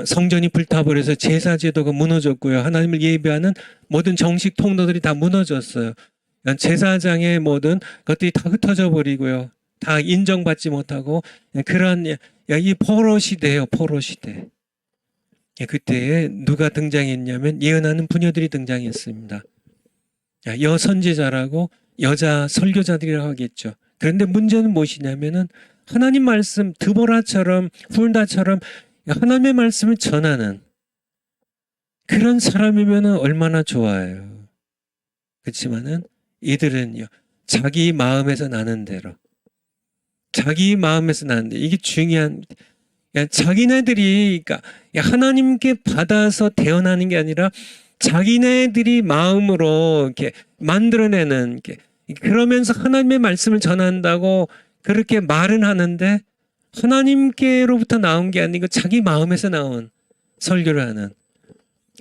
성전이 불타버려서 제사 제도가 무너졌고요. 하나님을 예배하는 모든 정식 통로들이 다 무너졌어요. 제사장의 모든 것들이 다 흩어져 버리고요. 다 인정받지 못하고 그런 이 포로 시대예요. 포로 시대. 그때에 누가 등장했냐면 예언하는 부녀들이 등장했습니다. 여선지자라고 여자 설교자들이라고 하겠죠. 그런데 문제는 무엇이냐면은 하나님 말씀, 드보라처럼 훌다처럼 하나님의 말씀을 전하는 그런 사람이면 얼마나 좋아요. 그렇지만은 이들은요, 자기 마음에서 나는 대로, 자기 마음에서 나는 대로, 이게 중요한, 자기네들이 그러니까 하나님께 받아서 태어나는 게 아니라 자기네들이 마음으로 이렇게 만들어내는, 그러면서 하나님의 말씀을 전한다고 그렇게 말은 하는데 하나님께로부터 나온 게 아니고 자기 마음에서 나온 설교를 하는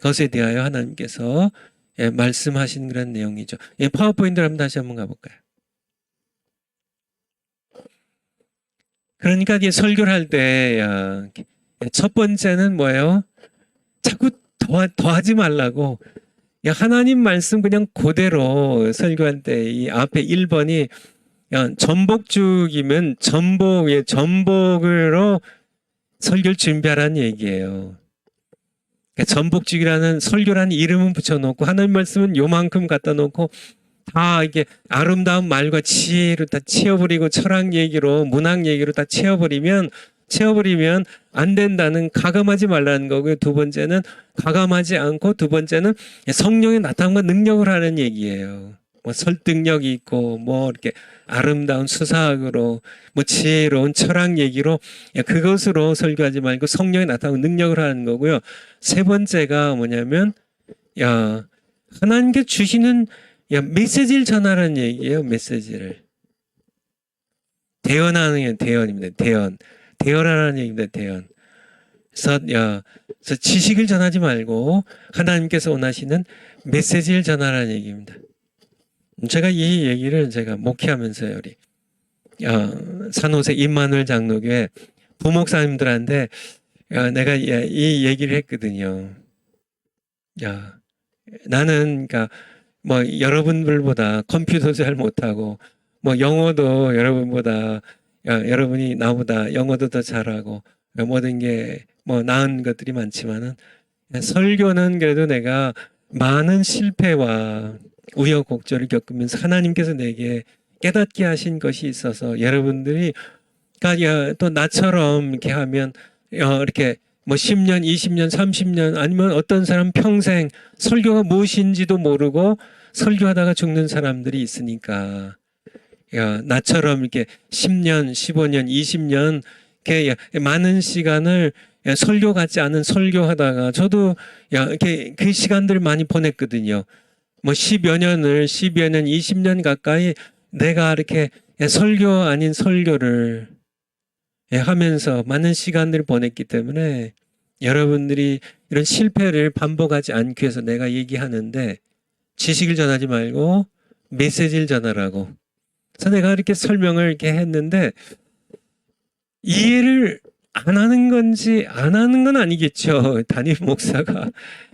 것에 대하여 하나님께서 말씀하신 그런 내용이죠. 파워포인트를 한번 다시 한번 가볼까요? 그러니까 설교를 할 때 첫 번째는 뭐예요? 자꾸 더하지 말라고. 하나님 말씀 그냥 그대로 설교할 때 이 앞에 1번이 전복죽이면 전복으로 설교를 준비하라는 얘기예요. 전복죽이라는 설교라는 이름은 붙여놓고 하나님 말씀은 요만큼 갖다 놓고 다 이게 아름다운 말과 지혜로 다 채워버리고 철학 얘기로 문학 얘기로 다 채워버리면 안 된다는 가감하지 말라는 거고요. 두 번째는 가감하지 않고 두 번째는 성령의 나타남과 능력을 하는 얘기예요. 뭐 설득력이 있고 뭐 이렇게 아름다운 수사학으로 뭐 지혜로운 철학 얘기로 그것으로 설교하지 말고 성령의 나타나는 능력을 하는 거고요. 세 번째가 뭐냐면 하나님께 주시는 메시지를 전하라는 얘기예요. 메시지를 대언하는 게 대언입니다. 대언하라는 얘기입니다. 대언. 그래서 지식을 전하지 말고 하나님께서 원하시는 메시지를 전하라는 얘기입니다. 제가 이 얘기를 제가 목회하면서요, 우리 산호세 임마누엘 장로교회 부목사님들한테 내가 이 얘기를 했거든요. 나는 그러니까 뭐 여러분들보다 컴퓨터 잘 못하고 뭐 영어도 여러분보다 여러분이 나보다 영어도 더 잘하고 모든 게 뭐 나은 것들이 많지만은 설교는 그래도 내가 많은 실패와 우여곡절을 겪으면서 하나님께서 내게 깨닫게 하신 것이 있어서 여러분들이 그러니까 또 나처럼 이렇게 하면 이렇게 뭐 10년, 20년, 30년 아니면 어떤 사람 평생 설교가 무엇인지도 모르고 설교하다가 죽는 사람들이 있으니까 나처럼 이렇게 10년, 15년, 20년 이렇게 많은 시간을 설교 같지 않은 설교하다가 저도 이렇게 그 시간들 많이 보냈거든요. 뭐 10여 년, 20년 가까이 내가 이렇게 설교 아닌 설교를 하면서 많은 시간들을 보냈기 때문에 여러분들이 이런 실패를 반복하지 않기 위해서 내가 얘기하는데 지식을 전하지 말고 메시지를 전하라고. 그래서 내가 이렇게 설명을 이렇게 했는데 이해를 안 하는 건지 안 하는 건 아니겠죠. 담임 목사가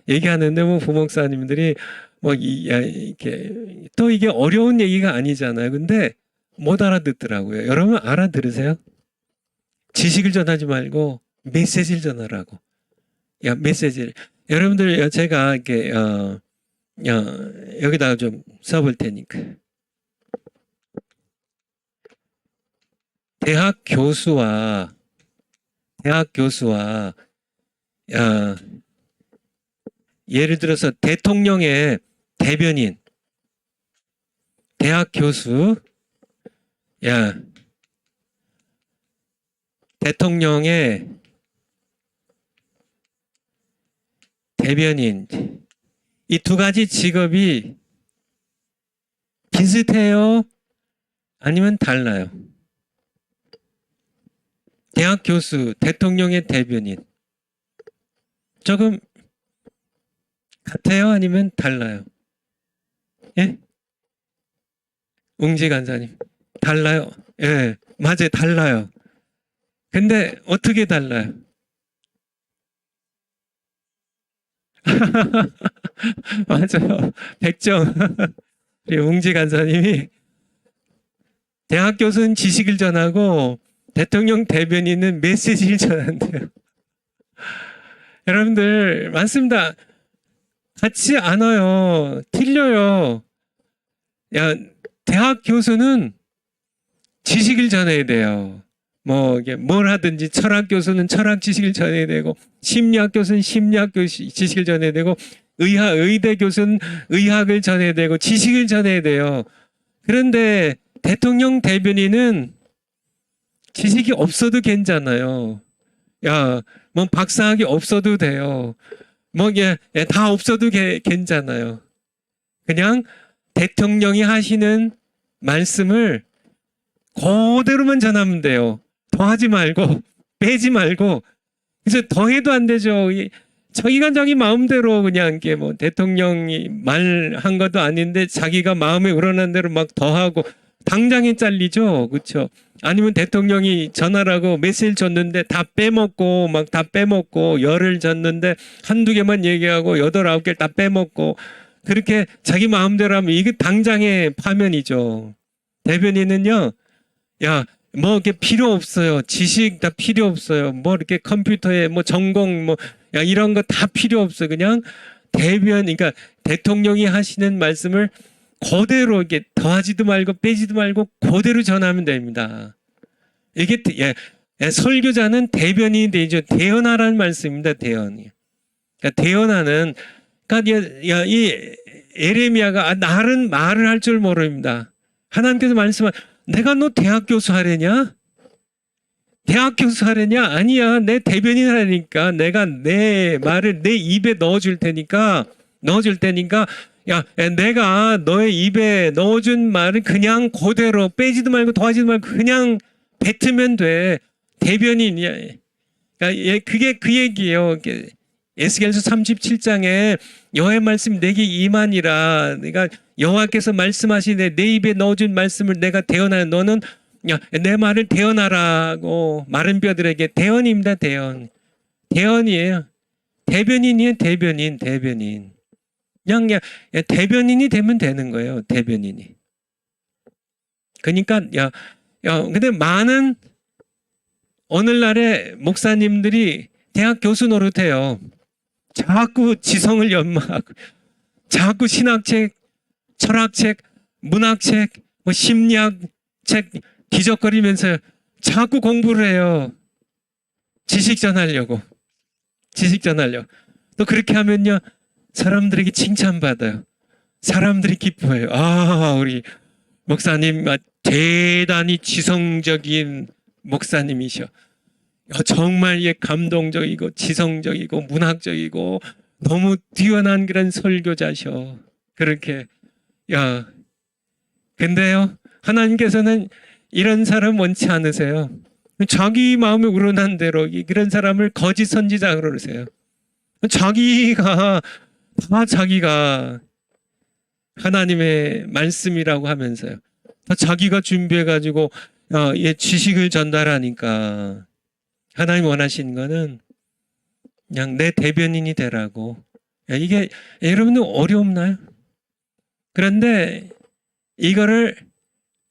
얘기하는데 뭐 부목사님들이 뭐 이렇게 또 이게 어려운 얘기가 아니잖아요. 근데 못 알아듣더라고요. 여러분 알아들으세요? 지식을 전하지 말고 메시지를 전하라고. 메시지를. 여러분들 제가 이렇게 여기다가 좀 써볼 테니까. 대학 교수와 예를 들어서 대통령의 대변인, 대학 교수, 대통령의 대변인, 이 두 가지 직업이 비슷해요? 아니면 달라요? 대학 교수, 대통령의 대변인. 조금 같아요? 아니면 달라요? 예? 웅지 간사님. 달라요? 예, 맞아요. 달라요. 근데 어떻게 달라요? 맞아요. 100점. 우리 웅지 간사님이 대학 교수는 지식을 전하고 대통령 대변인은 메시지를 전한대요. 여러분들 많습니다. 같지 않아요. 틀려요. 대학 교수는 지식을 전해야 돼요. 뭐 이게 뭘 하든지 철학 교수는 철학 지식을 전해야 되고 심리학 교수는 심리학 지식을 전해야 되고 의대 교수는 의학을 전해야 되고 지식을 전해야 돼요. 그런데 대통령 대변인은 지식이 없어도 괜찮아요. 뭐 박사학위 없어도 돼요. 뭐 다 없어도 괜찮아요. 그냥 대통령이 하시는 말씀을 그대로만 전하면 돼요. 더하지 말고 빼지 말고. 그래서 더해도 안 되죠. 자기가 자기 마음대로 그냥 이렇게 뭐 대통령이 말한 것도 아닌데 자기가 마음에 우러난 대로 막 더하고 당장에 잘리죠. 그렇죠? 아니면 대통령이 전화라고 메시지를 줬는데 다 빼먹고 막 다 빼먹고 열을 줬는데 한두 개만 얘기하고 8, 9개를 다 빼먹고 그렇게 자기 마음대로 하면 이게 당장의 파면이죠. 대변인은요. 뭐 이렇게 필요 없어요. 지식 다 필요 없어요. 뭐 이렇게 컴퓨터에 뭐 전공 뭐 이런 거 다 필요 없어요. 그냥 그러니까 대통령이 하시는 말씀을 그대로 이게 더하지도 말고 빼지도 말고 그대로 전하면 됩니다. 이게 설교자는 대변인이 되죠. 대언하라는 말씀입니다. 대언이. 그러니까 대언하는 그러니까 이 에레미야가 나는 말을 할 줄 모릅니다. 하나님께서 말씀한 내가 너 대학 교수 하려냐? 대학 교수 하려냐? 아니야. 내 대변인 하려니까 내가 내 말을 내 입에 넣어줄 테니까 야, 내가 너의 입에 넣어준 말을 그냥 그대로 빼지도 말고 더하지도 말고 그냥 뱉으면 돼. 대변인이야. 그러니까 그게 그 얘기예요. 에스겔서 37장에 여호와의 말씀이 내게 임하니라. 그러니까 여호와께서 말씀하시되 내 입에 넣어준 말씀을 내가 대언하여 너는 야, 내 말을 대언하라고 마른 뼈들에게 대언입니다. 대언이에요. 대변인이에요. 대변인. 그냥 대변인이 되면 되는 거예요. 대변인이. 그러니까 근데 많은 오늘날의 목사님들이 대학 교수 노릇해요. 자꾸 지성을 연마하고 자꾸 신학책, 철학책, 문학책, 뭐 심리학책 기적거리면서 자꾸 공부를 해요. 지식 전하려고. 또 그렇게 하면요. 사람들에게 칭찬받아요. 사람들이 기뻐해요. 아, 우리 목사님 대단히 지성적인 목사님이셔. 정말 감동적이고 지성적이고 문학적이고 너무 뛰어난 그런 설교자셔. 그렇게 근데요 하나님께서는 이런 사람 원치 않으세요. 자기 마음에 우러난 대로 그런 사람을 거짓 선지자라고 그러세요. 자기가 하나님의 말씀이라고 하면서요. 다 자기가 준비해가지고 지식을 전달하니까 하나님 원하시는 거는 그냥 내 대변인이 되라고. 이게 여러분들 어렵나요? 그런데 이거를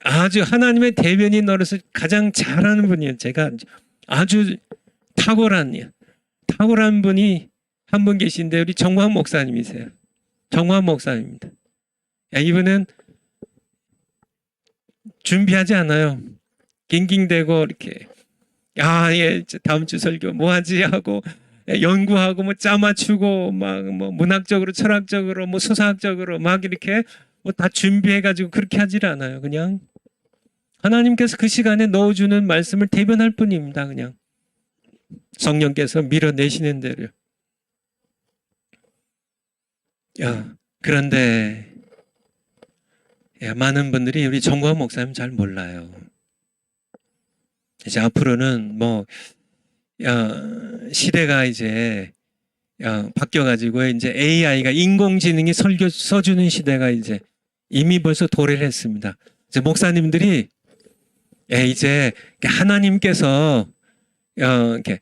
아주 하나님의 대변인 노릇을 가장 잘하는 분이에요. 제가 아주 탁월한 분이 한 분 계신데 우리 정광 목사님이세요. 정광 목사님입니다. 이분은 준비하지 않아요. 낑낑대고 이렇게 다음 주 설교 뭐 하지 하고 연구하고 뭐 짜맞추고 막 뭐 문학적으로 철학적으로 뭐 소사학적으로 막 이렇게 뭐 다 준비해가지고 그렇게 하질 않아요. 그냥 하나님께서 그 시간에 넣어주는 말씀을 대변할 뿐입니다. 그냥 성령께서 밀어내시는 대로. 그런데 많은 분들이 우리 정광 목사님 잘 몰라요. 이제 앞으로는 시대가 이제 바뀌어가지고 이제 AI가 인공지능이 설교 써주는 시대가 이제 이미 벌써 도래를 했습니다. 이제 목사님들이 이제 하나님께서 이렇게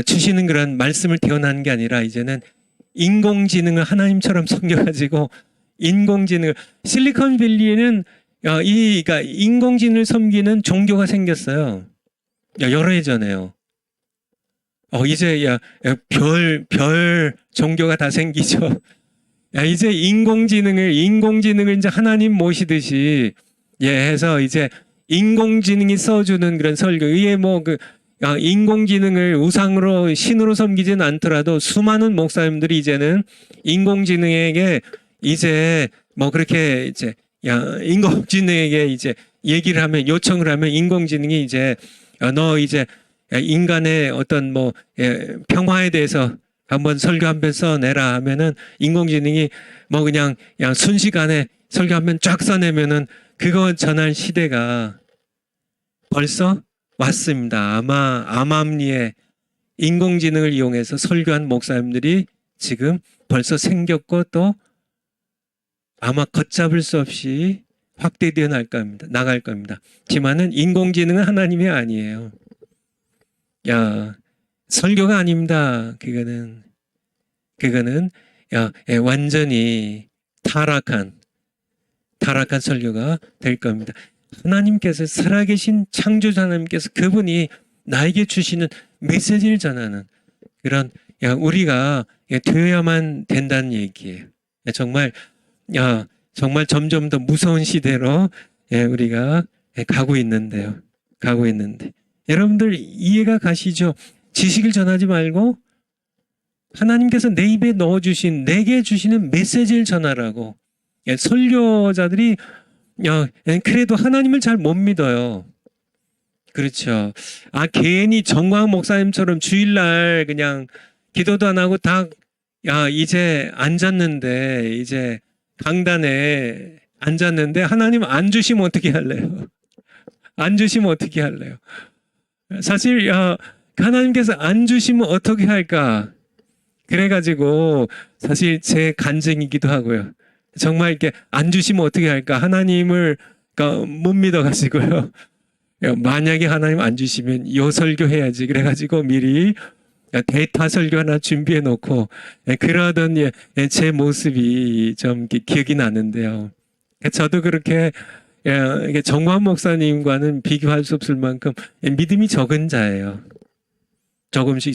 주시는 그런 말씀을 대언하는 게 아니라 이제는 인공지능을 하나님처럼 섬겨가지고 실리콘밸리에는 그러니까 인공지능을 섬기는 종교가 생겼어요. 여러 해 전에요. 이제 별 종교가 다 생기죠. 이제 인공지능을 이제 하나님 모시듯이 해서 이제 인공지능이 써주는 그런 설교. 이게 인공지능을 우상으로 신으로 섬기지는 않더라도 수많은 목사님들이 이제는 인공지능에게 이제 그렇게 이제 인공지능에게 이제 얘기를 하면 요청을 하면 인공지능이 이제 너 이제 인간의 어떤 평화에 대해서 한번 설교 한 편 써내라 하면은 인공지능이 그냥 순식간에 설교 한 편 쫙 써내면은 그거 전할 시대가 벌써 왔습니다. 아마 암암리에 인공지능을 이용해서 설교한 목사님들이 지금 벌써 생겼고 또 아마 걷잡을 수 없이 확대되어 나갈 겁니다. 하지만은 인공지능은 하나님이 아니에요. 설교가 아닙니다. 그거는 완전히 타락한 설교가 될 겁니다. 하나님께서 살아계신 창조자 하나님께서 그분이 나에게 주시는 메시지를 전하는 그런 우리가 되어야만 된다는 얘기예요. 정말 정말 점점 더 무서운 시대로 우리가 가고 있는데요. 가고 있는데 여러분들 이해가 가시죠? 지식을 전하지 말고 하나님께서 내 입에 넣어주신 내게 주시는 메시지를 전하라고. 설교자들이 그래도 하나님을 잘 못 믿어요. 그렇죠. 괜히 정광 목사님처럼 주일날 그냥 기도도 안 하고 이제 앉았는데, 이제 강단에 앉았는데, 하나님 안 주시면 어떻게 할래요? 안 주시면 어떻게 할래요? 사실, 하나님께서 안 주시면 어떻게 할까? 그래가지고, 사실 제 간증이기도 하고요. 정말 이렇게 안 주시면 어떻게 할까? 하나님을 못 믿어가지고요. 만약에 하나님 안 주시면 요 설교 해야지. 그래가지고 미리 데이터 설교 하나 준비해 놓고 그러던 제 모습이 좀 기억이 나는데요. 저도 그렇게 정광 목사님과는 비교할 수 없을 만큼 믿음이 적은 자예요. 조금씩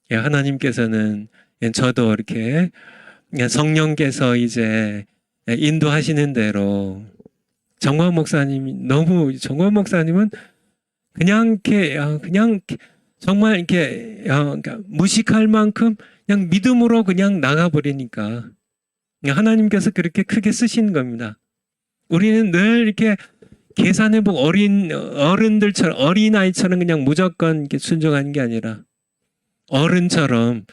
하나님께서는 저도 이렇게 성령께서 이제 인도하시는 대로 정광 목사님은 그냥 정말 이렇게 그러니까 무식할 만큼 그냥 믿음으로 그냥 나가버리니까 하나님께서 그렇게 크게 쓰신 겁니다. 우리는 늘 이렇게 계산해보고 어른들처럼 어린아이처럼 그냥 무조건 이렇게 순종하는 게 아니라 어른처럼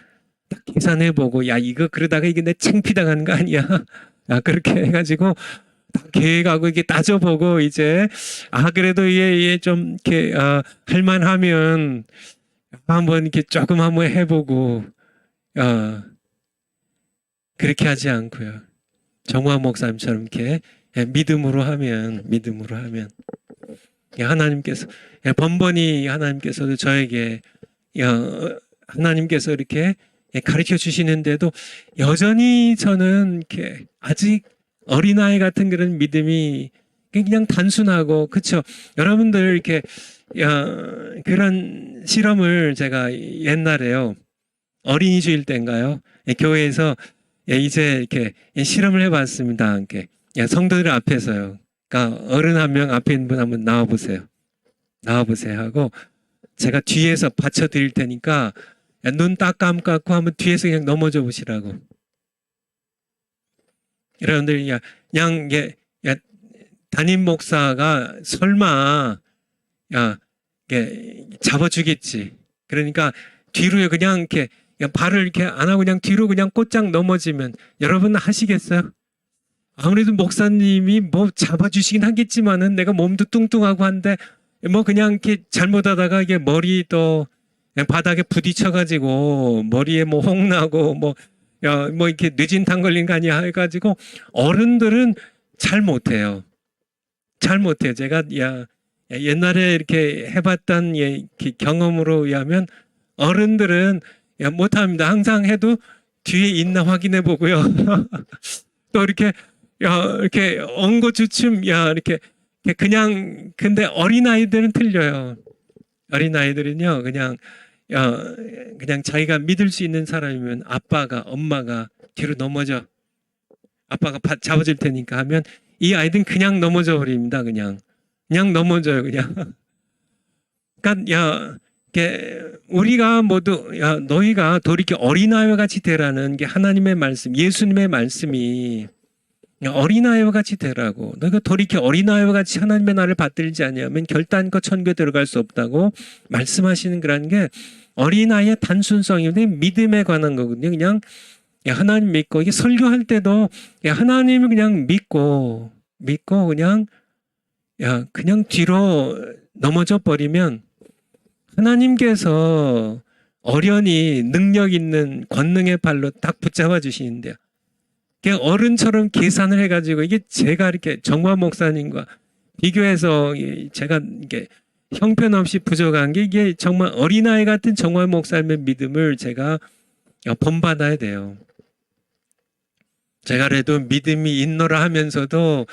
딱 계산해보고 이거 그러다가 이게 내 창피당하는 거 아니야? 그렇게 해가지고 계획하고 이게 따져보고 이제 그래도 얘 좀 이렇게 할만하면 한번 이렇게 조금 한번 해보고 그렇게 하지 않고요. 정화 목사님처럼 이렇게 믿음으로 하면 하나님께서 번번이 하나님께서도 저에게 하나님께서 이렇게 가르쳐 주시는데도 여전히 저는 이렇게 아직 어린아이 같은 그런 믿음이 그냥 단순하고, 그쵸? 여러분들 이렇게 그런 실험을 제가 옛날에요, 어린이 주일 때인가요? 교회에서 이제 이렇게 실험을 해봤습니다. 이렇게 성도들 앞에서요. 그러니까 어른 한 명 앞에 있는 분 한번 나와보세요 하고 제가 뒤에서 받쳐드릴 테니까 눈 딱 감고 한번 뒤에서 그냥 넘어져 보시라고. 여러분들 그냥 담임 목사가 설마 잡아주겠지. 그러니까 뒤로 그냥 이렇게 발을 이렇게 안 하고 그냥 뒤로 그냥 곧장 넘어지면 여러분 하시겠어요? 아무래도 목사님이 뭐 잡아주시긴 하겠지만은 내가 몸도 뚱뚱하고 한데 그냥 이렇게 잘못하다가 이게 머리 또 바닥에 부딪혀가지고 머리에 홍나고 이렇게 뇌진탕 걸린 거 아니야 해가지고 어른들은 잘 못해요. 제가 옛날에 이렇게 해봤던 경험으로 의하면 어른들은 못합니다. 항상 해도 뒤에 있나 확인해 보고요. 또 이렇게 엉거주춤 이렇게 그냥. 근데 어린아이들은 틀려요. 어린아이들은요 그냥 자기가 믿을 수 있는 사람이면 엄마가 뒤로 넘어져, 아빠가 잡아줄 테니까 하면 이 아이들은 그냥 넘어져 버립니다. 그냥 넘어져요. 그러니까 우리가 모두 너희가 돌이켜 어린아이와 같이 되라는 게 하나님의 말씀, 예수님의 말씀이 어린아이와 같이 되라고. 너희가 돌이켜 어린아이와 같이 하나님의 나를 받들지 아니하면 결단코 천국에 들어갈 수 없다고 말씀하시는 그런 게 어린아이의 단순성인데 믿음에 관한 거거든요. 그냥 하나님 믿고, 이게 설교할 때도 하나님을 그냥 믿고 그냥 뒤로 넘어져 버리면 하나님께서 어련히 능력 있는 권능의 발로 딱 붙잡아 주시는데요. 그냥 어른처럼 계산을 해가지고, 이게 제가 이렇게 정화 목사님과 비교해서 제가 이게 형편없이 부족한 게, 이게 정말 어린아이 같은 정화 목사님의 믿음을 제가 본받아야 돼요. 제가 그래도 믿음이 있노라 하면서도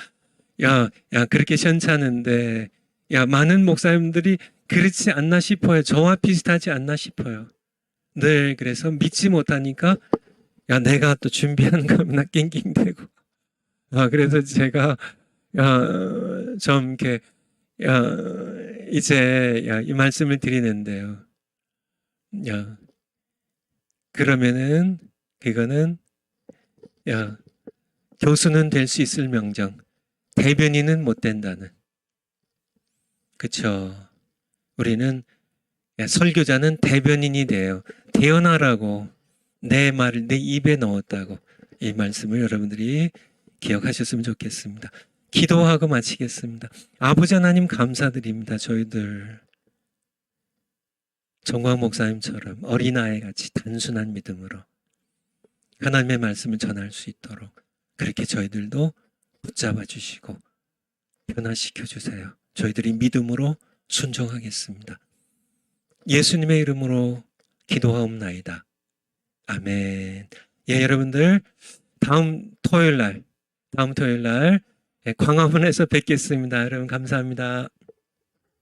그렇게 시원찮은데 많은 목사님들이 그렇지 않나 싶어요. 저와 비슷하지 않나 싶어요. 늘 그래서 믿지 못하니까 내가 또 준비하는 거면 나 낑낑대고 그래서 제가 좀 이렇게 이제 이 말씀을 드리는데요. 그러면은 그거는 교수는 될 수 있을명정 대변인은 못 된다는. 그쵸? 우리는 설교자는 대변인이 돼요. 태어나라고 내 말을 내 입에 넣었다고. 이 말씀을 여러분들이 기억하셨으면 좋겠습니다. 기도하고 마치겠습니다. 아버지 하나님 감사드립니다. 저희들 정광 목사님처럼 어린아이같이 단순한 믿음으로 하나님의 말씀을 전할 수 있도록 그렇게 저희들도 붙잡아 주시고 변화시켜 주세요. 저희들이 믿음으로 순종하겠습니다. 예수님의 이름으로 기도하옵나이다. 아멘. 여러분들 다음 토요일 날 광화문에서 뵙겠습니다. 여러분 감사합니다.